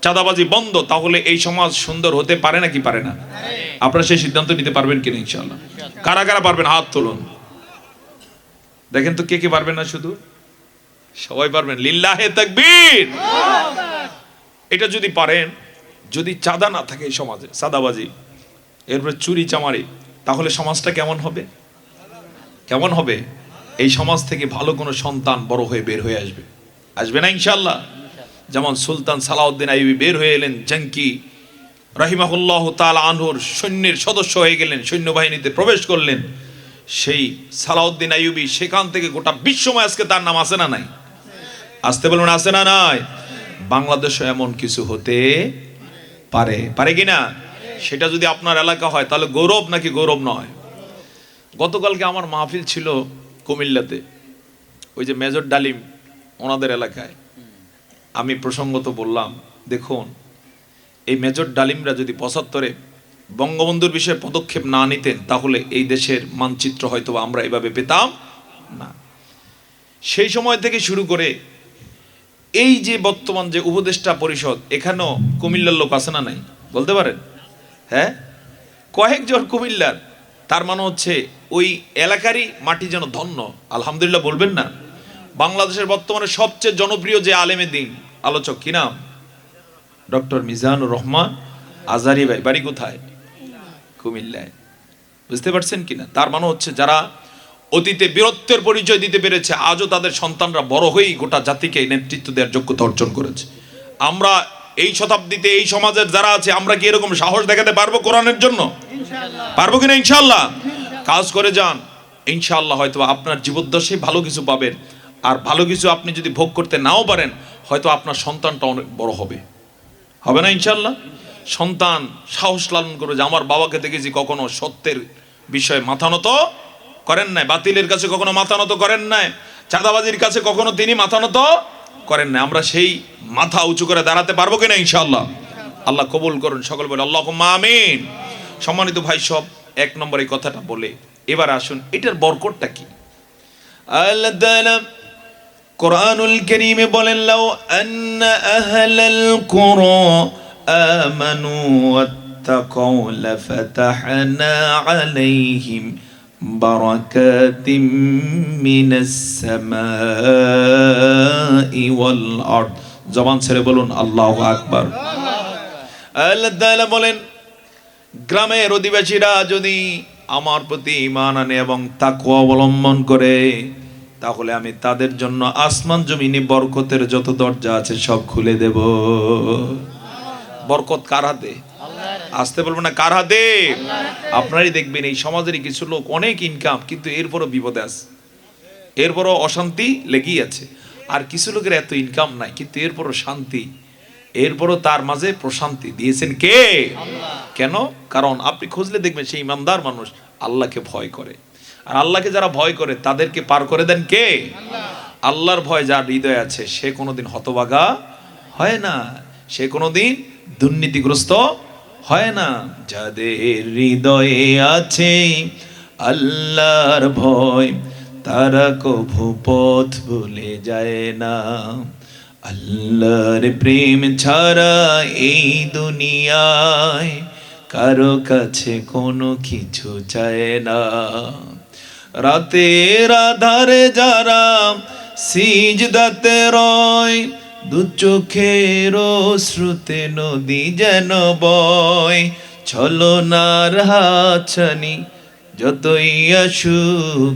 চাঁদাবাজি বন্ধ, তাহলে এই সমাজ সুন্দর হতে পারে নাকি পারে না? আপনারা সেই সিদ্ধান্ত নিতে পারবেন কিনা ইনশাআল্লাহ? কারা কারা পারবেন হাত তুলুন। দেখেন তো কে কে পারবেন না? শুধু সবাই পারবেন। লিল্লাহে তাকবীর। এটা যদি পারেন, যদি চাঁদা না থাকে এই সমাজে, চাঁদাবাজি, এরপরে চুরি চামারি, তাহলে সমাজটা কেমন হবে? কেমন হবে? এই সমাজ থেকে ভালো কোনো সন্তান বড় হয়ে বের হয়ে আসবে, আসবে না ইনশাআল্লাহ? যেমন সুলতান সালাউদ্দিন আইয়ুবী বের হয়ে এলেন, জঙ্কি রাহিমাহুল্লাহ তাআলা আনহুর সৈন্যের সদস্য হয়ে গেলেন, সৈন্যবাহিনীতে প্রবেশ করলেন। সেই সালাউদ্দিন আইয়ুবী সেখান থেকে গোটা বিশ্বময় আজকে তার নাম আছে না নাই? আসতে বলুন, আছে না নাই? বাংলাদেশে এমন কিছু হতে পারে, পারে কিনা? সেটা যদি আপনার এলাকা হয় তাহলে গৌরব নাকি গৌরব নয়? গতকালকে আমার মাহফিল ছিল কুমিল্লাতে, ওই যে মেজর ডালিম ওনাদের এলাকায়। আমি প্রসঙ্গত বললাম, দেখুন এই মেজর ডালিমরা যদি ৭৫-এ বঙ্গবন্ধুর বিষয়ে পদক্ষেপ না নিতেন তাহলে এই দেশের মানচিত্র হয়তো আমরা এভাবে পেতাম না। সেই সময় থেকে শুরু করে এই যে বর্তমান যে উপদেষ্টা পরিষদ, এখানেও কুমিল্লার লোক আছে না নাই বলতে পারেন? হ্যাঁ, কয়েকজন কুমিল্লার, তার মানে হচ্ছে ওই এলাকারই মাটি যেন ধন্য। আলহামদুলিল্লাহ বলবেন না? বাংলাদেশের বর্তমানে সবচেয়ে জনপ্রিয় যে আলেমে দিন আলোচক, কি নাম? ডক্টর মিজানুর রহমান আজারি ভাই, বাড়ি কোথায়? কুমিল্লায়। বুঝতে পারছেন কিনা? তার মানে হচ্ছে যারা অতীতে বীরত্বের পরিচয় দিতে পেরেছে, আজও তাদের সন্তানরা বড় হয়েই গোটা জাতিকে নেতৃত্ব দেওয়ার যোগ্যতা অর্জন করেছে। আমরা এই শতাব্দীতে এই সমাজের যারা আছে, আমরা কি এরকম সাহস দেখাতে পারবো কোরআনের জন্য? পারবো কিনা? ইনশাআল্লাহ। কাজ করে যান, ইনশাআল্লাহ হয়তো আপনার জীবদ্দশায় ভালো কিছু পাবেন। আর ভালো কিছু আপনি যদি ভোগ করতে নাও পারেন, হয়তো আপনার সন্তানটা অনেক বড় হবে, হবে না ইনশাআল্লাহ? সন্তান সাহস লালন করবে যে আমার বাবাকে দেখেছি কখনো সত্যের বিষয়ে মাথা নত করেন নাই, বাতিলের কাছে কখনো মাথা নত করেন নাই, চাঁদাবাজির কাছে কখনো তিনি মাথা নত করেন নাই। আমরা সেই মাথা উঁচু করে দাঁড়াতে পারবো কিনা ইনশাআল্লাহ? আল্লাহ কবুল করুন, সকল বলে আল্লাহুম্মা আমিন। সম্মানিত ভাই সব, এক নম্বর এই কথাটা বলে এবার আসুন এটার বরকতটা কি। আল্লাহ তাআলা কুরআনুল কারীমে বলেন, লাউ আন্না আহলাল কুরা আমানু ওয়াত্তাকাউ লাফাতাহনা আলাইহিম বারাকাতিম মিনাস সামাই ওয়াল আরদ। জবান ছেড়ে বলুন আল্লাহু আকবার। আল্লাহ তাআলা বলেন, গ্রামের অধিবাসীরা যদি আমার প্রতি ঈমান আনে এবং তাকওয়া অবলম্বন করে, তাহলে আমি তাদের জন্য আসমান জমিনে বরকতের যত দরজা আছে সব খুলে দেব। বরকত কার হাতে? আসতে বলবো না, কার হাতে? আপনারাই দেখবেন এই সমাজের কিছু লোক অনেক ইনকাম, কিন্তু এরপরও বিপদে আছে, এরপরও অশান্তি লেগেই আছে। আর কিছু লোকের এত ইনকাম নাই, কিন্তু এরপরও শান্তি, এরপরও তার মাঝে প্রশান্তি দিয়েছেন কে? কেন? কারণ আপনি খুঁজলে দেখবেন সেই ইমানদার মানুষ আল্লাহকে ভয় করে। আর আল্লাহকে যারা ভয় করে তাদেরকে পার করে দেন কে? আল্লাহর ভয় যার হৃদয়ে আছে সে কোনোদিন হতভাগা হয় না, সে কোনোদিন দুর্নীতিগ্রস্ত হয় না। যাদের হৃদয়ে আছে আল্লাহর ভয়, তারা কভু পথ ভুলে যায় না। আল্লাহর প্রেম ছাড়া এই দুনিয়ায় কারো কাছে কোনো কিছু চায় না। রাতের আধারে যারা সিজদাতে রয়, দু চোখের শ্রুতে নদী যেন বয়। ছলনার হাতছানি যতই আসুক,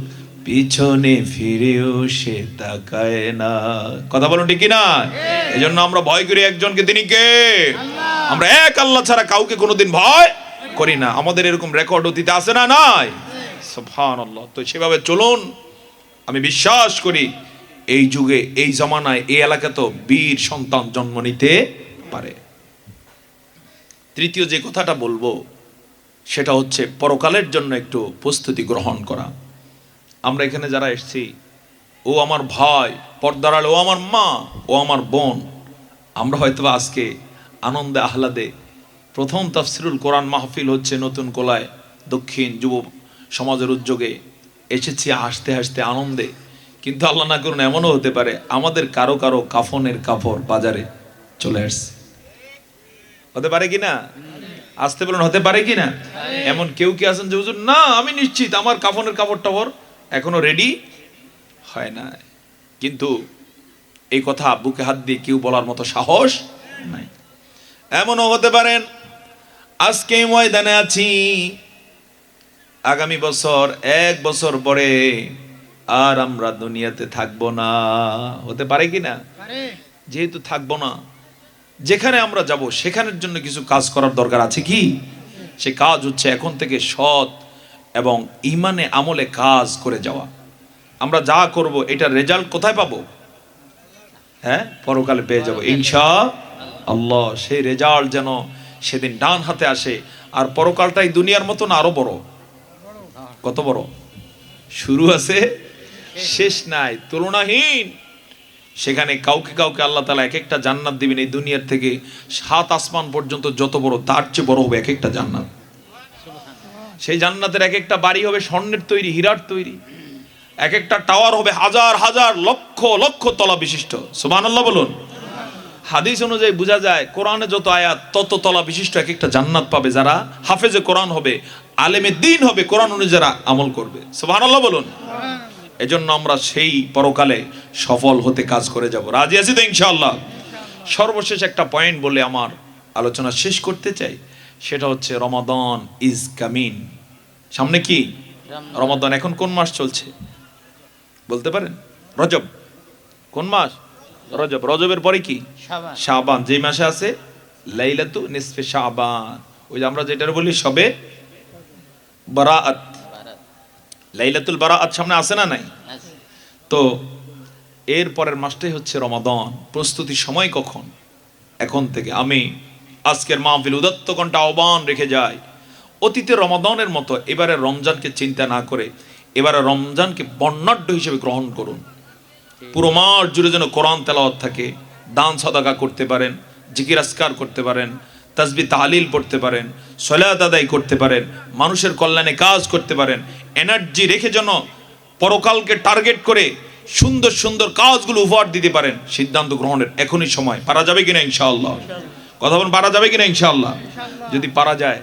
পিছনে ফিরেও সে তাকায় না। কথা বলুন ঠিক কিনা? এই জন্য আমরা ভয় করি একজনকে, তিনি কে? আমরা এক আল্লাহ ছাড়া কাউকে কোনোদিন ভয় করি না। আমাদের এরকম রেকর্ড অতীতে আছে না নাই? সুবহানাল্লাহ। তো সেভাবে চলুন। আমি বিশ্বাস করি এই যুগে, এই জমানায়, এই এলাকা তো বীর সন্তান জন্ম নিতে পারে। তৃতীয় যে কথাটা বলবো সেটা হচ্ছে পরকালের জন্য একটু প্রস্তুতি গ্রহণ করা। আমরা এখানে যারা এসেছি, ও আমার ভাই, পর্দার আড়ালে ও আমার মা, ও আমার বোন, আমরা হয়তো আজকে আনন্দে আহ্লাদে প্রথম তাফসিরুল কোরআন মাহফিল হচ্ছে নতুন কোলায়, দক্ষিণ যুব সমাজের উদ্যোগে এসেছি হাসতে হাসতে আনন্দে। কিন্তু আল্লাহ না করুন এমনও হতে পারে আমাদের কারো কারো কাফনের কাপড় বাজারে চলে আসছে। হতে পারে কিনা? আসতে বলুন, হতে পারে কিনা? এমন কেউ কি আছেন যে হুজুর না আমি নিশ্চিত আমার কাফনের কাপড় টাপড় এখনো রেডি হয় না? কিন্তু এই কথা বুকে হাত দিয়ে কেউ বলার মতো সাহস নাই। এমনও হতে পারেন আজকে ময়দানে আছি, আগামী বছর 1 বছর পরে আর আমরা দুনিয়াতে থাকবো না। হতে পারে কিনা? যেহেতু থাকবো না, যেখানে আমরা যাব সেখানের জন্য কিছু কাজ করার দরকার আছে। কি সে কাজ? হচ্ছে এখন থেকে সৎ এবং ইমানে আমলে কাজ করে যাওয়া। আমরা যা করব এটার রেজাল্ট কোথায় পাবো? হ্যাঁ, পরকালে পেয়ে যাবো ইনশাআল্লাহ। সেই রেজাল্ট যেন সেদিন ডান হাতে আসে। আর পরকালটাই দুনিয়ার মতো না আরো বড়? কত বড়? শুরু আছে, শেষ নাই, তুলনাহীন। সেখানে কাউকে কাউকে আল্লাহ তাআলা এক একটা জান্নাত দিবেন। এই দুনিয়ার থেকে 7 আসমান পর্যন্ত যত বড়, তার চেয়ে বড় হবে এক একটা জান্নাত। সেই জান্নাতের এক একটা বাড়ি হবে স্বর্ণের তৈরি, হীরার তৈরি। এক একটা টাওয়ার হবে হাজার হাজার লক্ষ লক্ষ তলা বিশিষ্ট। সুবহানাল্লাহ বলুন। হাদিস অনুযায়ী বোঝা যায় কোরআনে যত আয়াত তত তলা বিশিষ্ট এক একটা জান্নাত পাবে যারা হাফেজে কোরআন হবে, আলেমে দ্বীন হবে, কোরআন অনুযায়ী যারা আমল করবে। সুবহানাল্লাহ বলুন। এজন্য আমরা সেই পরকালে সফল হতে কাজ করে যাব। রাজি আছি তো ইনশাআল্লাহ? সর্বশেষ একটা পয়েন্ট বলে আমার আলোচনা শেষ করতে চাই, সেটা হচ্ছে রমাদান ইজ কামিং। সামনে কি রমাদান? এখন কোন মাস চলছে বলতে পারেন? রজব। কোন মাস? রজব। রজবের পরে কি? শাবান। শাবান। যে মাসে আছে লাইলাতু নিসফে শাবান, ওই যে আমরা যেটা বলি সবে বারাআত, লাইলাতুল বারাআত সামনে আছে না নাই? আছে। তো এর পরের মাসটাই হচ্ছে রমাদান। প্রস্তুতির সময় কখন? এখন থেকে। আমি আজকের মাহফিল উদাত্ত কণ্ঠে আহ্বান রেখে যাই, অতীতে রমাদানের মতো এবারে রমজানকে চিন্তা না করে এবারে রমজানকে বর্ণাঢ্য হিসেবে গ্রহণ করুন। পুরো মাস জুড়ে যেন কোরআন তেলাওয়াত থাকে, দান সাদাকা করতে পারেন, জিকির আসকার করতে পারেন, তাসবিহ তাহলিল পড়তে পারেন, সালাত আদায় করতে পারেন, মানুষের কল্যাণে কাজ করতে পারেন। এনার্জি রেখে যেন পরকালকে টার্গেট করে সুন্দর সুন্দর কাজগুলো উপহার দিতে পারেন। সিদ্ধান্ত গ্রহণের এখনই সময়। পারা যাবে কিনা ইনশাআল্লাহ? কথা বলুন, পারা যাবে কিনা ইনশাআল্লাহ? যদি পারা যায়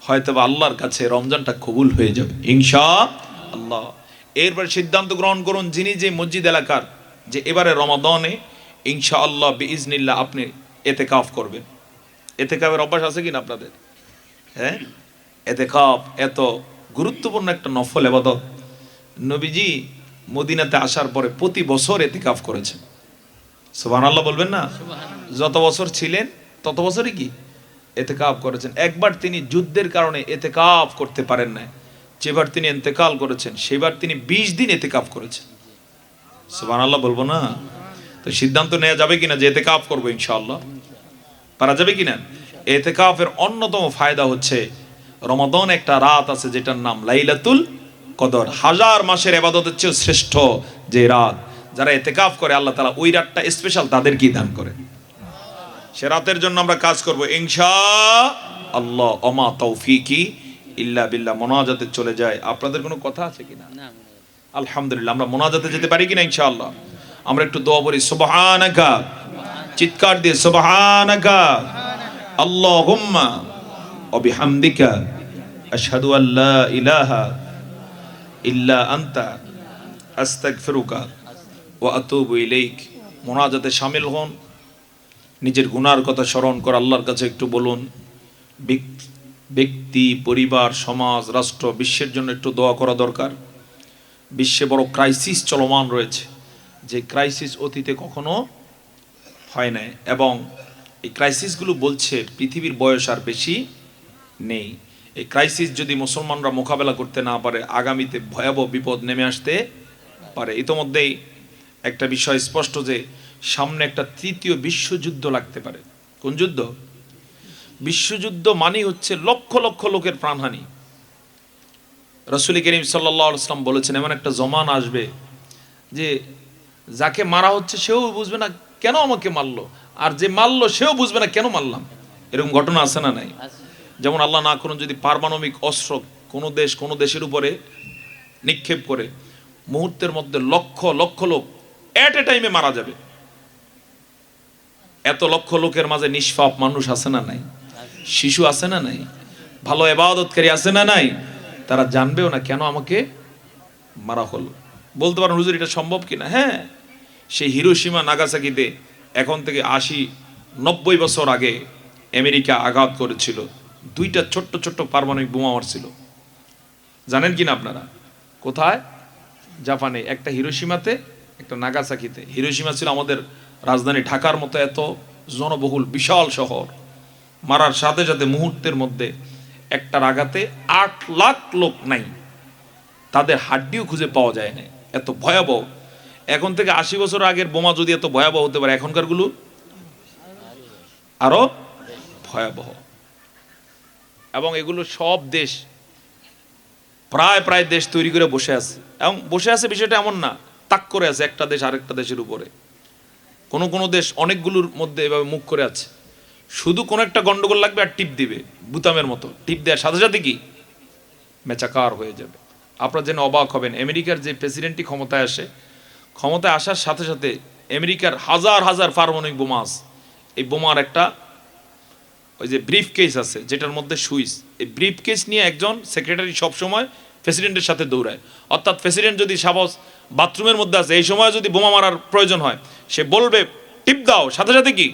হয়তো বা আল্লাহর কাছে রমজানটা কবুল হয়ে যাবে ইনশাআল্লাহ। এরপর সিদ্ধান্ত গ্রহণ করুন, যিনি যে মসজিদ এলাকার, যে এবারে রমাদানে ইনশাআল্লাহ বিইজনিল্লাহ আপনি এতেকাফ করবেন। এতেকাফের অভ্যাস আছে কিনা আপনাদের? হ্যাঁ, এতেকাফ এত গুরুত্বপূর্ণ একটা নফল ইবাদত। নবীজি মদিনাতে আসার পরে প্রতি বছর এতেকাফ করেছেন। সুবহানাল্লাহ বলবেন না? যত বছর ছিলেন তত বছরই কি এতেকাফ করেছেন। একবার তিনি যুদ্ধের কারণে এতেকাফ করতে পারেন না, যেবার তিনি ইন্তেকাল করেছেন সেবার তিনি 20 দিন এতেকাফ করেছেন। সুবহানাল্লাহ বলবো না? তো সিদ্ধান্ত নেওয়া যাবে কিনা যে এতেকাফ করবো ইনশাআল্লাহ? পারা যাবে কিনা? এতেকাফের অন্যতম ফায়দা হচ্ছে রমাদান একটা রাত আছে যেটার নাম লাইলাতুল কদর। হাজার মাসের ইবাদতের চেয়ে শ্রেষ্ঠ যে রাত, যারা এতেকাফ করে আল্লাহ তাআলা ওই রাতটা স্পেশাল তাদেরকেই দান করে। সে রাতের জন্য আমরা কাজ করব ইনশাআল্লাহ। ওমা তৌফিকি ইল্লা বিল্লাহ। মোনাজাতে চলে যায়। আপনাদের কোনো কথা আছে কিনা? না, আলহামদুলিল্লাহ। আমরা মোনাজাতে যেতে পারি কিনা ইনশাআল্লাহ? আমরা একটু দোয়া করি, সুবহানাকা, চিৎকার দিয়ে সুবহানাকা আল্লাহুম্মা ওয়া বিহামদিকা আশহাদু আল্লা ইলাহা ইল্লা আনতা আস্তাগফিরুকা ওয়া আতুবু ইলাইক। মোনাজাতে শামিল হন, নিজের গুনার কথা স্মরণ করে আল্লাহর কাছে একটু বলুন। ব্যক্তি, পরিবার, সমাজ, রাষ্ট্র, বিশ্বের জন্য একটু দোয়া করা দরকার। বিশ্বে বড় ক্রাইসিস চলমান রয়েছে, যে ক্রাইসিস অতীতে কখনো হয় নাই, এবং এই ক্রাইসিসগুলো বলছে পৃথিবীর বয়স আর বেশি নেই। এই ক্রাইসিস যদি মুসলমানরা মোকাবেলা করতে না পারে আগামীতে ভয়াবহ বিপদ নেমে আসতে পারে। ইতোমধ্যেই একটা বিষয় স্পষ্ট যে সামনে একটা তৃতীয় বিশ্বযুদ্ধ লাগতে পারে। কোন যুদ্ধ? বিশ্বযুদ্ধ মানেই হচ্ছে লক্ষ লক্ষ লোকের প্রাণহানি। রাসূল করিম সাল্লাল্লাহু আলাইহি ওয়াসাল্লাম বলেছেন এমন একটা জমানা আসবে যে যাকে মারা হচ্ছে সেও বুঝবে না কেন আমাকে মারলো, আর যে মারলো সেও বুঝবে না কেন মারলাম। এরকম ঘটনা আছে না নাই? যেমন আল্লাহ না করুন যদি পারমাণবিক অস্ত্র কোনো দেশ কোনো দেশের উপরে নিক্ষেপ করে, মুহূর্তের মধ্যে লক্ষ লক্ষ লোক এট এ টাইমে মারা যাবে। এত লক্ষ লোকের মাঝে নিষ্পাপ মানুষ আছে না নাই? শিশু আছে না নাই? ভালো ইবাদতকারী আছে না নাই? তারা জানবেও না কেন আমাকে মারা হলো। বলতে পারেন হুজুর এটা সম্ভব কিনা? হ্যাঁ, সেই হিরোশিমা নাগাসাকিতে এখন থেকে 80-90 বছর আগে আমেরিকা আঘাত করেছিল, 2টা ছোট্ট ছোট্ট পারমাণবিক বোমা মারছিল। জানেন কিনা আপনারা? কোথায়? জাপানে। একটা হিরোশিমাতে, একটা নাগাসাকিতে। হিরোশিমা ছিল আমাদের রাজধানী ঢাকার মতো এত জনবহুল বিশাল শহর। মারার সাথে সাথে মুহূর্তের মধ্যে একটার আঘাতে 8 লাখ লোক নাই, তাদের হাড্ডিও খুঁজে পাওয়া যায় না। এত ভয়াবহ। এখন থেকে 80 বছর আগের বোমা যদি এত ভয়াবহ হতে পারে, এখনকার গুলো আরো ভয়াবহ। এবং এগুলো সব দেশ প্রায় দেশ তৈরি করে বসে আছে, এবং বসে আছে বিষয়টা এমন না তাক করে আছে একটা দেশ আরেকটা দেশের উপরে। কোনো দেশ অনেকগুলোর মধ্যে এভাবে মুখ করে আছে, শুধু কোনো একটা গন্ডগোল লাগবে আর টিপ দিবে, বুতামের মতো টিপ দেওয়ার সাথে সাথে কি মেচাকার হয়ে যাবে। আপনারা যেন অবাক হবেন, আমেরিকার যে প্রেসিডেন্টই ক্ষমতায় আসে, ক্ষমতায় আসার সাথে সাথে আমেরিকার হাজার হাজার পারমাণবিক বোমা আছে। এই বোমার একটা ওই যে ব্রিফ কেস আছে যেটার মধ্যে সুইচ, এই ব্রিফ কেস নিয়ে একজন সেক্রেটারি সবসময় প্রেসিডেন্টের সাথে দৌড়ায়। অর্থাৎ প্রেসিডেন্ট যদি সাপোজ বাথরুমের মধ্যে আছে, এই সময় যদি বোমা মারার প্রয়োজন হয়, সে বলবে টিপ দাও, সাথে সাথে কি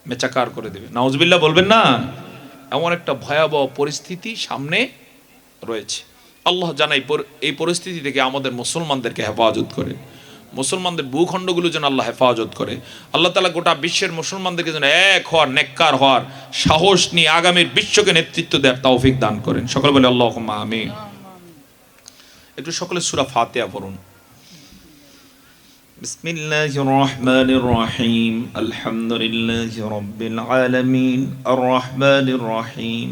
মেচাকার করে দেবে। নাউজুবিল্লাহ বলবেন না? এমন একটা ভয়াবহ পরিস্থিতি সামনে রয়েছে। আল্লাহ জানাই এই পরিস্থিতি থেকে আমাদের মুসলমানদেরকে হেফাজত করে, মুসলমানদের ভূখণ্ডগুলো যেন আল্লাহ হেফাজত করে। আল্লাহ তাআলা গোটা বিশ্বের মুসলমানদেরকে যেন এক হওয়ার, নেককার হওয়ার সাহস নিয়ে আগামীর বিশ্বকে নেতৃত্ব দেওয়ার তৌফিক দান করেন। সকল বলে আল্লাহুম্মা আমিন। একটু সকলে সূরা ফাতিহা পড়ুন। বিসমিল্লাহির রহমানির রহিম, আলহামদুলিল্লাহি রাব্বিল আলামিন, আর রহমানির রহিম,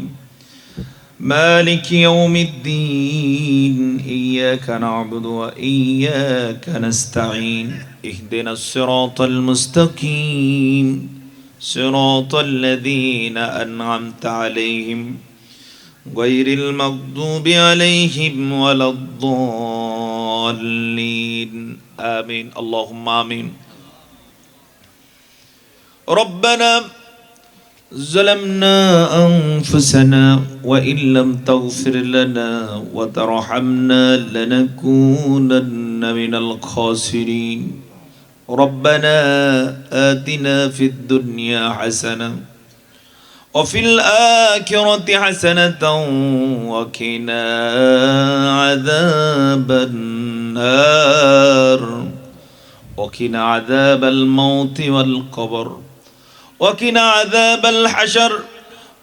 مالك يوم الدين، إياك نعبد وإياك نستعين، اهدنا الصراط المستقيم، صراط الذين أنعمت عليهم غير المغضوب عليهم ولا الضالين، آمين اللهم آمين. ربنا ظلمنا أنفسنا وإن لم تغفر لنا وترحمنا لنكونن من الخاسرين. ربنا آتنا في الدنيا حسنة وفي الآخرة حسنة وقنا عذاب النار وقنا عذاب الموت والقبر وقنا عذاب الحشر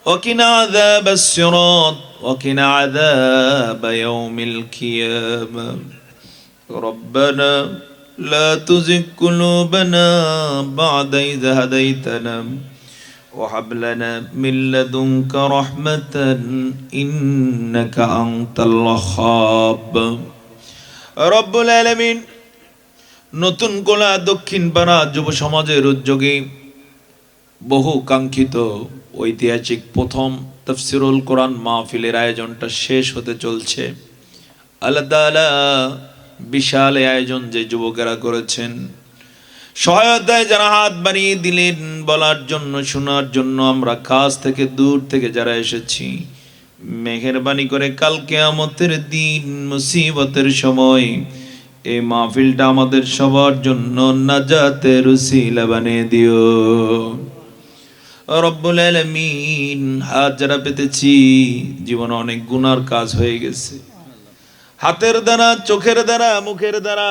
وقنا عذاب الصراط وقنا عذاب يوم القيامة. ربنا لا تزغ قلوبنا بعد إذ هديتنا وهب لنا من لدنك رحمة إنك أنت الوهاب. رب العالمين নতুন গোলা দক্ষিণ পাড়া যুব সমাজের উদ্যোগে বহু কাঙ্ক্ষিত ঐতিহাসিক প্রথম তাফসীরুল কোরআন মাহফিলের আয়োজনটা শেষ হতে চলছে। আল্লাহ তাআলা বিশাল আয়োজন যে যুবকেরা করেছেন, সহায়তায় যারা হাত বাড়িয়ে দিলেন, বলার জন্য, শোনার জন্য, আমরা কাছ থেকে দূর থেকে যারা এসেছি, মেহেরবানি করে কাল কিয়ামতের দিন মুসিবতের সময় এই মাহফিলটা আমাদের সবার জন্য নাজাতের উসিলা বানিয়ে দিও রব্বুল আলামিন। হাত যারা পেতেছি, জীবনে অনেক গুনার কাজ হয়ে গেছে, হাতের দ্বারা, চোখের দ্বারা, মুখের দ্বারা।